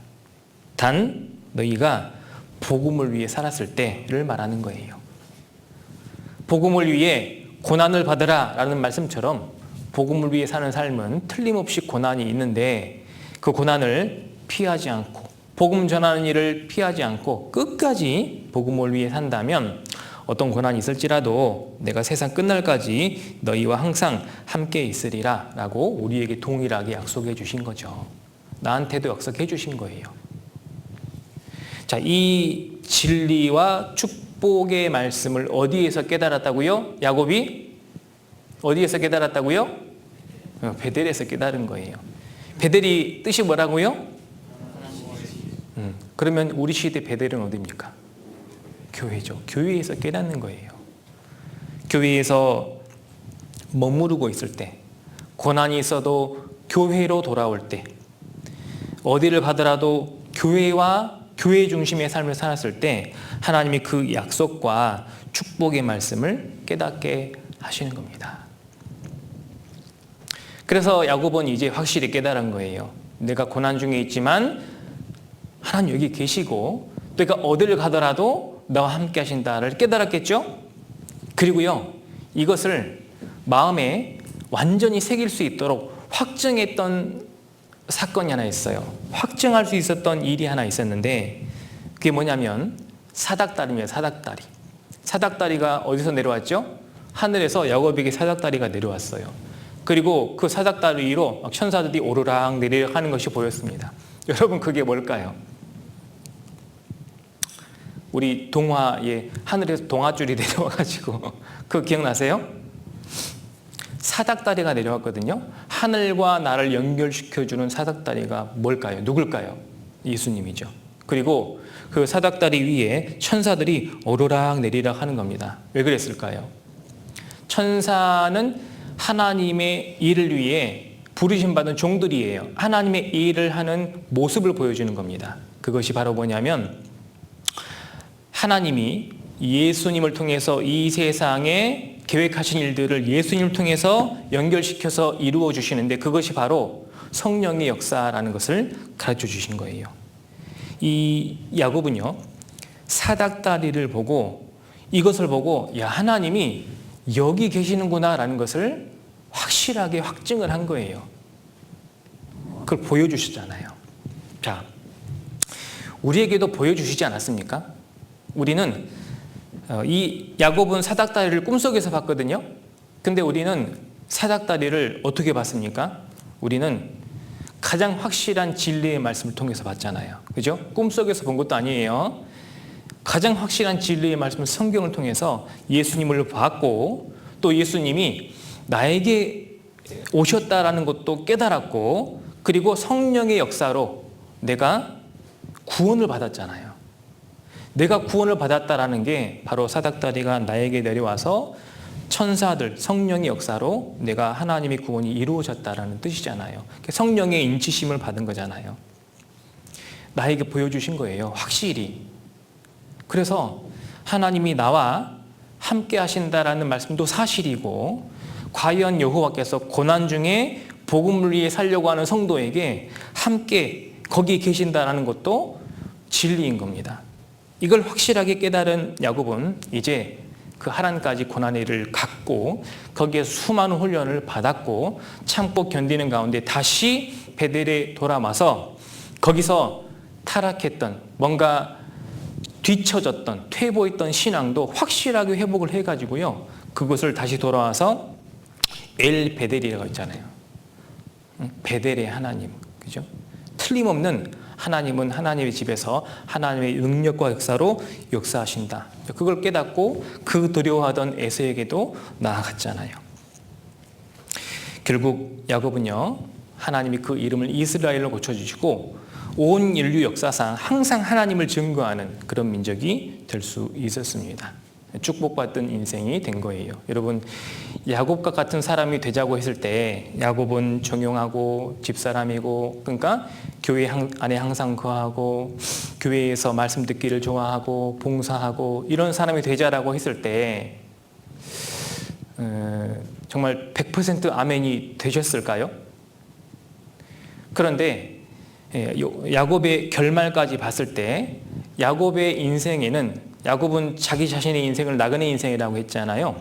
S1: 단 너희가 복음을 위해 살았을 때를 말하는 거예요. 복음을 위해 고난을 받으라 라는 말씀처럼 복음을 위해 사는 삶은 틀림없이 고난이 있는데 그 고난을 피하지 않고 복음 전하는 일을 피하지 않고 끝까지 복음을 위해 산다면 어떤 고난이 있을지라도 내가 세상 끝날까지 너희와 항상 함께 있으리라 라고 우리에게 동일하게 약속해 주신 거죠. 나한테도 약속해 주신 거예요. 자, 이 진리와 축복의 말씀을 어디에서 깨달았다고요? 야곱이 어디에서 깨달았다고요? 베델에서 깨달은 거예요. 베델이 뜻이 뭐라고요? 그러면 우리 시대 베델은 어디입니까? 교회죠. 교회에서 깨닫는 거예요. 교회에서 머무르고 있을 때, 고난이 있어도 교회로 돌아올 때, 어디를 가더라도 교회와 교회 중심의 삶을 살았을 때 하나님이 그 약속과 축복의 말씀을 깨닫게 하시는 겁니다. 그래서 야곱은 이제 확실히 깨달은 거예요. 내가 고난 중에 있지만 하나님 여기 계시고 또 내가 어디를 가더라도 나와 함께 하신다를 깨달았겠죠? 그리고요, 이것을 마음에 완전히 새길 수 있도록 확증했던 사건이 하나 있어요. 확증할 수 있었던 일이 하나 있었는데 그게 뭐냐면 사닥다리입니다. 사닥다리. 사닥다리가 어디서 내려왔죠? 하늘에서 야곱에게 사닥다리가 내려왔어요. 그리고 그 사닥다리 위로 천사들이 오르락 내리락 하는 것이 보였습니다. 여러분 그게 뭘까요? 우리 동화에 하늘에서 동화줄이 내려와가지고 그거 기억나세요? 사닥다리가 내려왔거든요. 하늘과 나를 연결시켜주는 사닥다리가 뭘까요? 누굴까요? 예수님이죠. 그리고 그 사닥다리 위에 천사들이 오르락 내리락 하는 겁니다. 왜 그랬을까요? 천사는 하나님의 일을 위해 부르심받은 종들이에요. 하나님의 일을 하는 모습을 보여주는 겁니다. 그것이 바로 뭐냐면 하나님이 예수님을 통해서 이 세상에 계획하신 일들을 예수님을 통해서 연결시켜서 이루어 주시는데 그것이 바로 성령의 역사라는 것을 가르쳐 주신 거예요. 이 야곱은요, 사닥다리를 보고 이것을 보고 야, 하나님이 여기 계시는구나 라는 것을 확실하게 확증을 한 거예요. 그걸 보여주시잖아요. 자, 우리에게도 보여주시지 않았습니까? 우리는 이 야곱은 사닥다리를 꿈속에서 봤거든요. 근데 우리는 사닥다리를 어떻게 봤습니까? 우리는 가장 확실한 진리의 말씀을 통해서 봤잖아요. 그죠? 꿈속에서 본 것도 아니에요. 가장 확실한 진리의 말씀을 성경을 통해서 예수님을 봤고 또 예수님이 나에게 오셨다라는 것도 깨달았고 그리고 성령의 역사로 내가 구원을 받았잖아요. 내가 구원을 받았다라는 게 바로 사닥다리가 나에게 내려와서 천사들, 성령의 역사로 내가 하나님의 구원이 이루어졌다라는 뜻이잖아요. 성령의 인치심을 받은 거잖아요. 나에게 보여주신 거예요. 확실히. 그래서 하나님이 나와 함께 하신다라는 말씀도 사실이고 과연 여호와께서 고난 중에 복음을 위해 살려고 하는 성도에게 함께 거기 계신다라는 것도 진리인 겁니다. 이걸 확실하게 깨달은 야곱은 이제 그 하란까지 고난의 일을 갖고 거기에 수많은 훈련을 받았고 참고 견디는 가운데 다시 베델에 돌아와서 거기서 타락했던 뭔가 뒤처졌던 퇴보했던 신앙도 확실하게 회복을 해가지고요. 그것을 다시 돌아와서 엘 베델이라고 있잖아요. 베델의 하나님, 그죠? 틀림없는 하나님은 하나님의 집에서 하나님의 능력과 역사로 역사하신다. 그걸 깨닫고 그 두려워하던 에서에게도 나아갔잖아요. 결국 야곱은요, 하나님이 그 이름을 이스라엘로 고쳐주시고 온 인류 역사상 항상 하나님을 증거하는 그런 민족이 될 수 있었습니다. 축복받던 인생이 된 거예요. 여러분, 야곱과 같은 사람이 되자고 했을 때 야곱은 정용하고 집사람이고, 그러니까 교회 안에 항상 거하고 교회에서 말씀 듣기를 좋아하고 봉사하고 이런 사람이 되자라고 했을 때 정말 100% 아멘이 되셨을까요? 그런데 야곱의 결말까지 봤을 때 야곱의 인생에는, 야곱은 자기 자신의 인생을 나그네 인생이라고 했잖아요.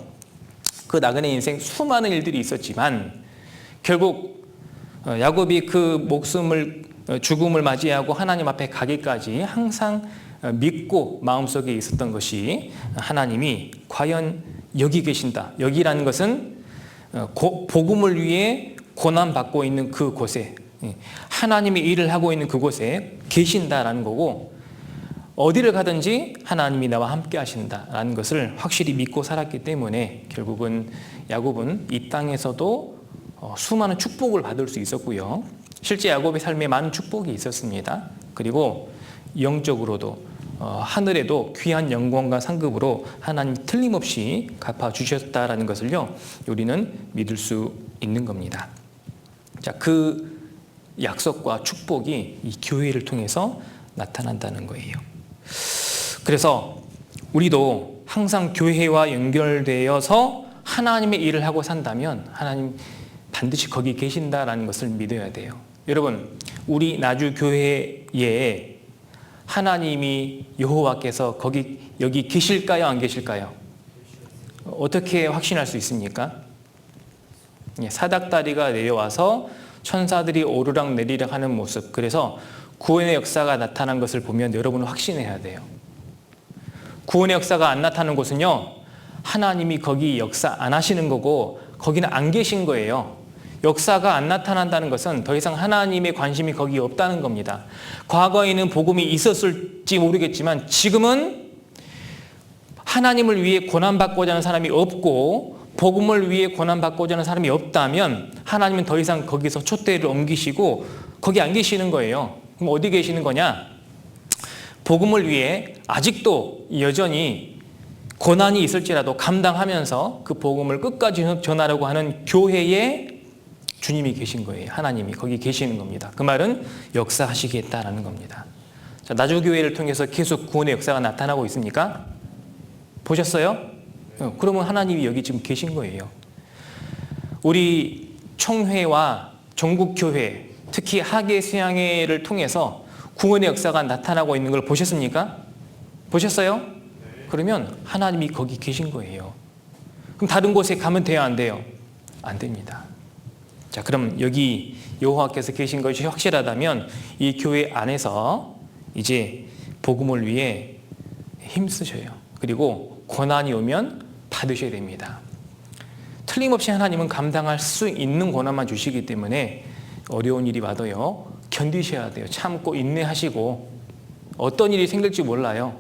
S1: 그 나그네 인생 수많은 일들이 있었지만 결국 야곱이 그 죽음을 맞이하고 하나님 앞에 가기까지 항상 믿고 마음속에 있었던 것이, 하나님이 과연 여기 계신다. 여기라는 것은 복음을 위해 고난받고 있는 그곳에, 하나님이 일을 하고 있는 그곳에 계신다라는 거고, 어디를 가든지 하나님이 나와 함께 하신다라는 것을 확실히 믿고 살았기 때문에 결국은 야곱은 이 땅에서도 수많은 축복을 받을 수 있었고요. 실제 야곱의 삶에 많은 축복이 있었습니다. 그리고 영적으로도 하늘에도 귀한 영광과 상급으로 하나님 틀림없이 갚아주셨다라는 것을요, 우리는 믿을 수 있는 겁니다. 자, 그 약속과 축복이 이 교회를 통해서 나타난다는 거예요. 그래서 우리도 항상 교회와 연결되어서 하나님의 일을 하고 산다면 하나님 반드시 거기 계신다라는 것을 믿어야 돼요. 여러분, 우리 나주 교회에 하나님이 여호와께서 여기 계실까요? 안 계실까요? 어떻게 확신할 수 있습니까? 사닥다리가 내려와서 천사들이 오르락 내리락 하는 모습, 그래서 구원의 역사가 나타난 것을 보면 여러분은 확신해야 돼요. 구원의 역사가 안 나타나는 곳은요, 하나님이 거기 역사 안 하시는 거고 거기는 안 계신 거예요. 역사가 안 나타난다는 것은 더 이상 하나님의 관심이 거기 없다는 겁니다. 과거에는 복음이 있었을지 모르겠지만 지금은 하나님을 위해 고난받고자 하는 사람이 없고 복음을 위해 고난받고자 하는 사람이 없다면 하나님은 더 이상 거기서 촛대를 옮기시고 거기 안 계시는 거예요. 그럼 어디 계시는 거냐? 복음을 위해 아직도 여전히 고난이 있을지라도 감당하면서 그 복음을 끝까지 전하려고 하는 교회에 주님이 계신 거예요. 하나님이 거기 계시는 겁니다. 그 말은 역사하시겠다라는 겁니다. 자, 나주교회를 통해서 계속 구원의 역사가 나타나고 있습니까? 보셨어요? 그러면 하나님이 여기 지금 계신 거예요. 우리 총회와 전국교회, 특히 하계수양회를 통해서 구원의 역사가 나타나고 있는 걸 보셨습니까? 보셨어요? 그러면 하나님이 거기 계신 거예요. 그럼 다른 곳에 가면 돼요, 안 돼요? 안 됩니다. 자, 그럼 여기 여호와께서 계신 것이 확실하다면 이 교회 안에서 이제 복음을 위해 힘쓰셔요. 그리고 고난이 오면 받으셔야 됩니다. 틀림없이 하나님은 감당할 수 있는 고난만 주시기 때문에 어려운 일이 와도요, 견디셔야 돼요. 참고 인내하시고, 어떤 일이 생길지 몰라요.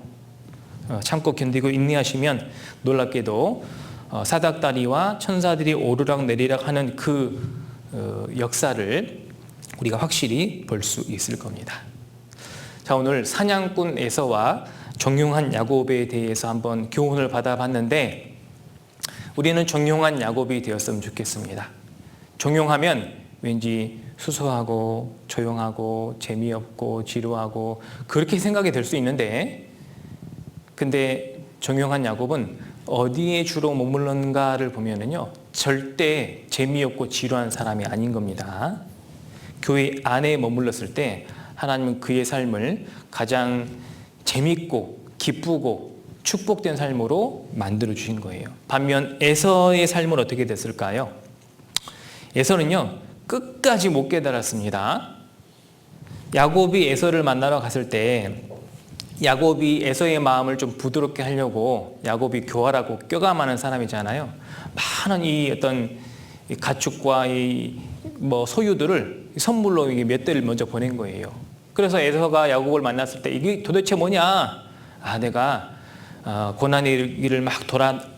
S1: 참고 견디고 인내하시면 놀랍게도 사닥다리와 천사들이 오르락 내리락 하는 그 역사를 우리가 확실히 볼 수 있을 겁니다. 자, 오늘 사냥꾼 에서와 정용한 야곱에 대해서 한번 교훈을 받아봤는데, 우리는 정용한 야곱이 되었으면 좋겠습니다. 정용하면 왠지 수수하고 조용하고 재미없고 지루하고 그렇게 생각이 될 수 있는데, 근데 정용한 야곱은 어디에 주로 머물렀는가를 보면은요, 절대 재미없고 지루한 사람이 아닌 겁니다. 교회 안에 머물렀을 때 하나님은 그의 삶을 가장 재밌고 기쁘고 축복된 삶으로 만들어 주신 거예요. 반면 에서의 삶은 어떻게 됐을까요? 에서는요, 끝까지 못 깨달았습니다. 야곱이 에서를 만나러 갔을 때 야곱이 에서의 마음을 좀 부드럽게 하려고, 야곱이 교활하고 껴감하는 사람이잖아요. 많은 이 어떤 가축과 이 소유들을 선물로 몇 대를 먼저 보낸 거예요. 그래서 에서가 야곱을 만났을 때 이게 도대체 뭐냐? 내가 고난의 길을 막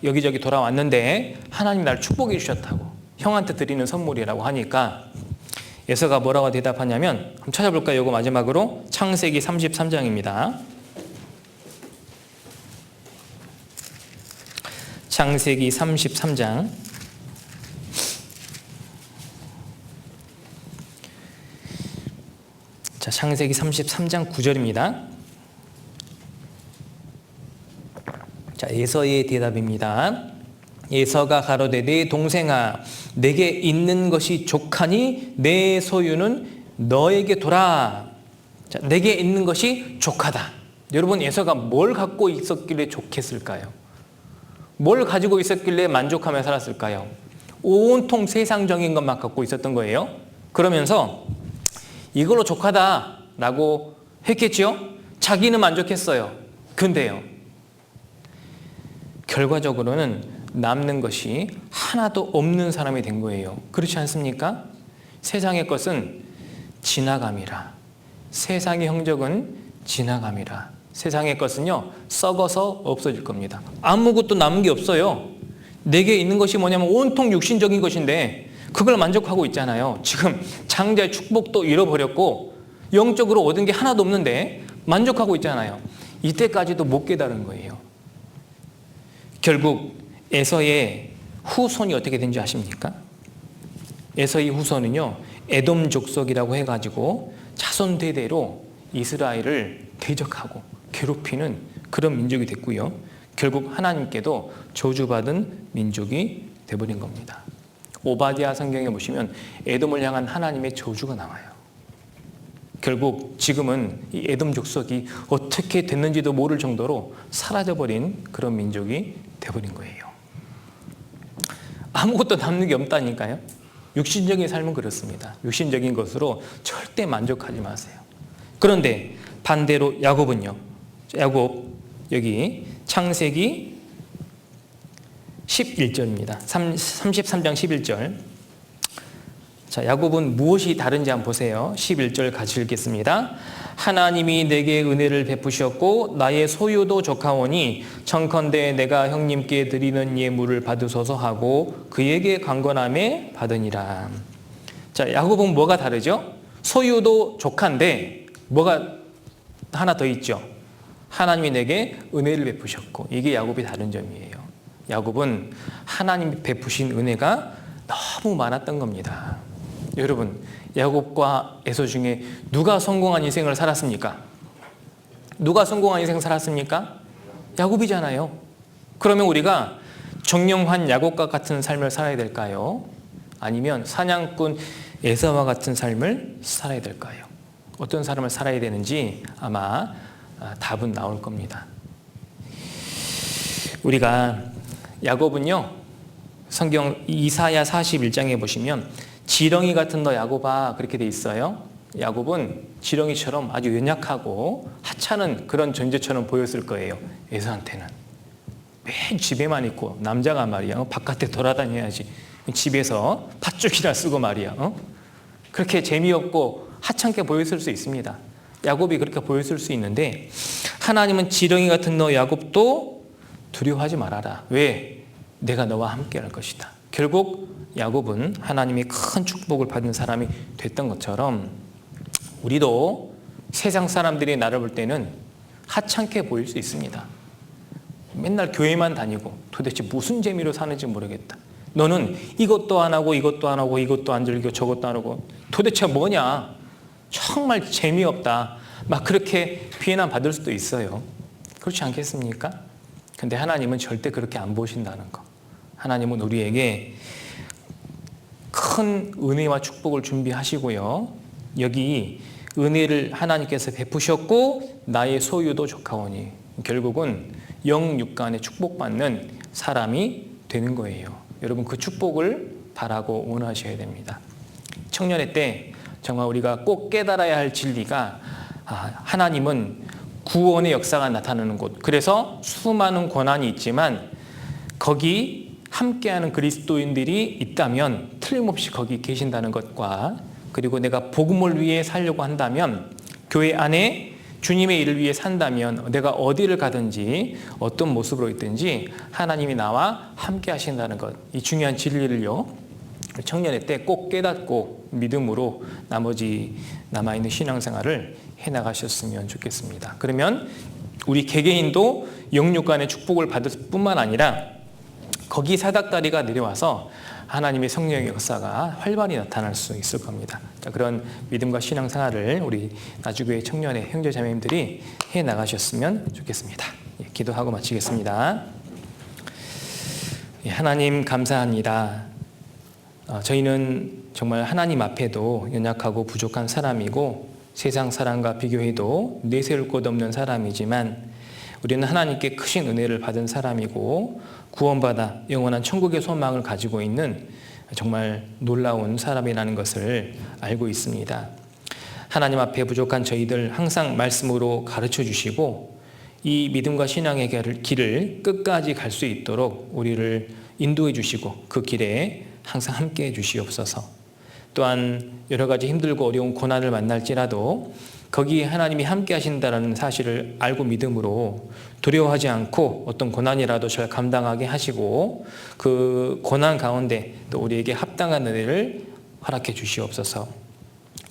S1: 여기저기 돌아왔는데 하나님 나를 축복해 주셨다고, 형한테 드리는 선물이라고 하니까 에서가 뭐라고 대답하냐면, 한번 찾아볼까요? 이거 마지막으로 창세기 33장입니다. 창세기 33장 자, 창세기 33장 9절입니다. 자, 에서의 대답입니다. 에서가 가로되 내 동생아 내게 있는 것이 족하니 내 소유는 너에게 돌아. 자, 내게 있는 것이 족하다. 여러분, 에서가 뭘 갖고 있었길래 족했을까요? 뭘 가지고 있었길래 만족하며 살았을까요? 온통 세상적인 것만 갖고 있었던 거예요. 그러면서 이걸로 족하다라고 했겠죠? 자기는 만족했어요. 근데요, 결과적으로는 남는 것이 하나도 없는 사람이 된 거예요. 그렇지 않습니까? 세상의 것은 지나감이라. 세상의 형적은 지나감이라. 세상의 것은요, 썩어서 없어질 겁니다. 아무것도 남은 게 없어요. 내게 있는 것이 뭐냐면 온통 육신적인 것인데 그걸 만족하고 있잖아요. 지금 장자의 축복도 잃어버렸고 영적으로 얻은 게 하나도 없는데 만족하고 있잖아요. 이때까지도 못 깨달은 거예요. 결국 에서의 후손이 어떻게 된지 아십니까? 에서의 후손은요, 에돔 족속이라고 해가지고 자손 대대로 이스라엘을 대적하고 괴롭히는 그런 민족이 됐고요. 결국 하나님께도 저주받은 민족이 되어버린 겁니다. 오바댜 성경에 보시면 에돔을 향한 하나님의 저주가 나와요. 결국 지금은 이 에돔 족속이 어떻게 됐는지도 모를 정도로 사라져버린 그런 민족이 되어버린 거예요. 아무것도 남는 게 없다니까요. 육신적인 삶은 그렇습니다. 육신적인 것으로 절대 만족하지 마세요. 그런데 반대로 야곱은요. 야곱 여기 창세기 11절입니다. 33장 11절. 자, 야곱은 무엇이 다른지 한번 보세요. 11절 같이 읽겠습니다. 하나님이 내게 은혜를 베푸셨고 나의 소유도 족하오니 청컨대 내가 형님께 드리는 예물을 받으소서 하고 그에게 강건함에 받으니라. 자, 야곱은 뭐가 다르죠? 소유도 족한데 뭐가 하나 더 있죠. 하나님이 내게 은혜를 베푸셨고, 이게 야곱이 다른 점이에요. 야곱은 하나님이 베푸신 은혜가 너무 많았던 겁니다. 여러분, 야곱과 에서 중에 누가 성공한 인생을 살았습니까? 누가 성공한 인생 살았습니까? 야곱이잖아요. 그러면 우리가 정령한 야곱과 같은 삶을 살아야 될까요? 아니면 사냥꾼 에서와 같은 삶을 살아야 될까요? 어떤 삶을 살아야 되는지 아마 답은 나올 겁니다. 우리가 야곱은요, 성경 이사야 41장에 보시면 지렁이 같은 너 야곱아 그렇게 돼 있어요. 야곱은 지렁이처럼 아주 연약하고 하찮은 그런 존재처럼 보였을 거예요. 에서한테는 매일 집에만 있고, 남자가 말이야 바깥에 돌아다녀야지, 집에서 팥죽이나 쓰고 말이야 그렇게 재미없고 하찮게 보였을 수 있습니다. 야곱이 그렇게 보였을 수 있는데, 하나님은 지렁이 같은 너 야곱도 두려워하지 말아라. 왜? 내가 너와 함께 할 것이다. 결국 야곱은 하나님의 큰 축복을 받은 사람이 됐던 것처럼 우리도 세상 사람들이 나를 볼 때는 하찮게 보일 수 있습니다. 맨날 교회만 다니고 도대체 무슨 재미로 사는지 모르겠다. 너는 이것도 안 하고 이것도 안 하고 이것도 안 즐기고 저것도 안 하고 도대체 뭐냐? 정말 재미없다. 막 그렇게 비난 받을 수도 있어요. 그렇지 않겠습니까? 근데 하나님은 절대 그렇게 안 보신다는 거. 하나님은 우리에게 큰 은혜와 축복을 준비하시고요. 여기 은혜를 하나님께서 베푸셨고 나의 소유도 족하오니, 결국은 영육간에 축복받는 사람이 되는 거예요. 여러분, 그 축복을 바라고 원하셔야 됩니다. 청년의 때 정말 우리가 꼭 깨달아야 할 진리가, 하나님은 구원의 역사가 나타나는 곳, 그래서 수많은 고난이 있지만 거기 함께하는 그리스도인들이 있다면 틀림없이 거기 계신다는 것과, 그리고 내가 복음을 위해 살려고 한다면, 교회 안에 주님의 일을 위해 산다면 내가 어디를 가든지 어떤 모습으로 있든지 하나님이 나와 함께 하신다는 것, 이 중요한 진리를요 청년의 때 꼭 깨닫고 믿음으로 나머지 남아있는 신앙생활을 해나가셨으면 좋겠습니다. 그러면 우리 개개인도 영육간의 축복을 받을 뿐만 아니라 거기 사닥다리가 내려와서 하나님의 성령의 역사가 활발히 나타날 수 있을 겁니다. 자, 그런 믿음과 신앙생활을 우리 나주교회 청년의 형제자매님들이 해나가셨으면 좋겠습니다. 예, 기도하고 마치겠습니다. 예, 하나님 감사합니다. 저희는 정말 하나님 앞에도 연약하고 부족한 사람이고 세상 사람과 비교해도 내세울 곳 없는 사람이지만 우리는 하나님께 크신 은혜를 받은 사람이고 구원받아 영원한 천국의 소망을 가지고 있는 정말 놀라운 사람이라는 것을 알고 있습니다. 하나님 앞에 부족한 저희들 항상 말씀으로 가르쳐 주시고 이 믿음과 신앙의 길을 끝까지 갈 수 있도록 우리를 인도해 주시고 그 길에 항상 함께해 주시옵소서. 또한 여러 가지 힘들고 어려운 고난을 만날지라도 거기에 하나님이 함께 하신다는 사실을 알고 믿음으로 두려워하지 않고 어떤 고난이라도 잘 감당하게 하시고 그 고난 가운데 또 우리에게 합당한 은혜를 허락해 주시옵소서.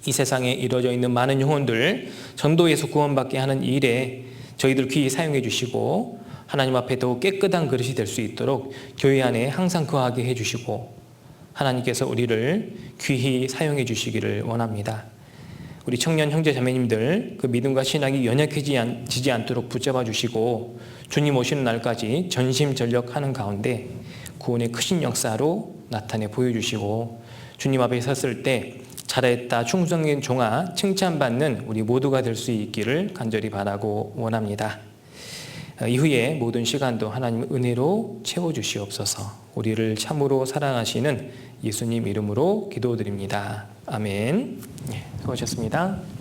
S1: 이 세상에 이루어져 있는 많은 영혼들 전도에서 구원받게 하는 일에 저희들 귀히 사용해 주시고 하나님 앞에 더욱 깨끗한 그릇이 될 수 있도록 교회 안에 항상 거하게 해주시고 하나님께서 우리를 귀히 사용해 주시기를 원합니다. 우리 청년 형제 자매님들 그 믿음과 신앙이 연약해지지 않도록 붙잡아 주시고 주님 오시는 날까지 전심전력하는 가운데 구원의 크신 역사로 나타내 보여주시고 주님 앞에 섰을 때 잘했다 충성된 종아 칭찬받는 우리 모두가 될 수 있기를 간절히 바라고 원합니다. 이후에 모든 시간도 하나님 은혜로 채워주시옵소서. 우리를 참으로 사랑하시는 예수님 이름으로 기도드립니다. 아멘. 수고하셨습니다.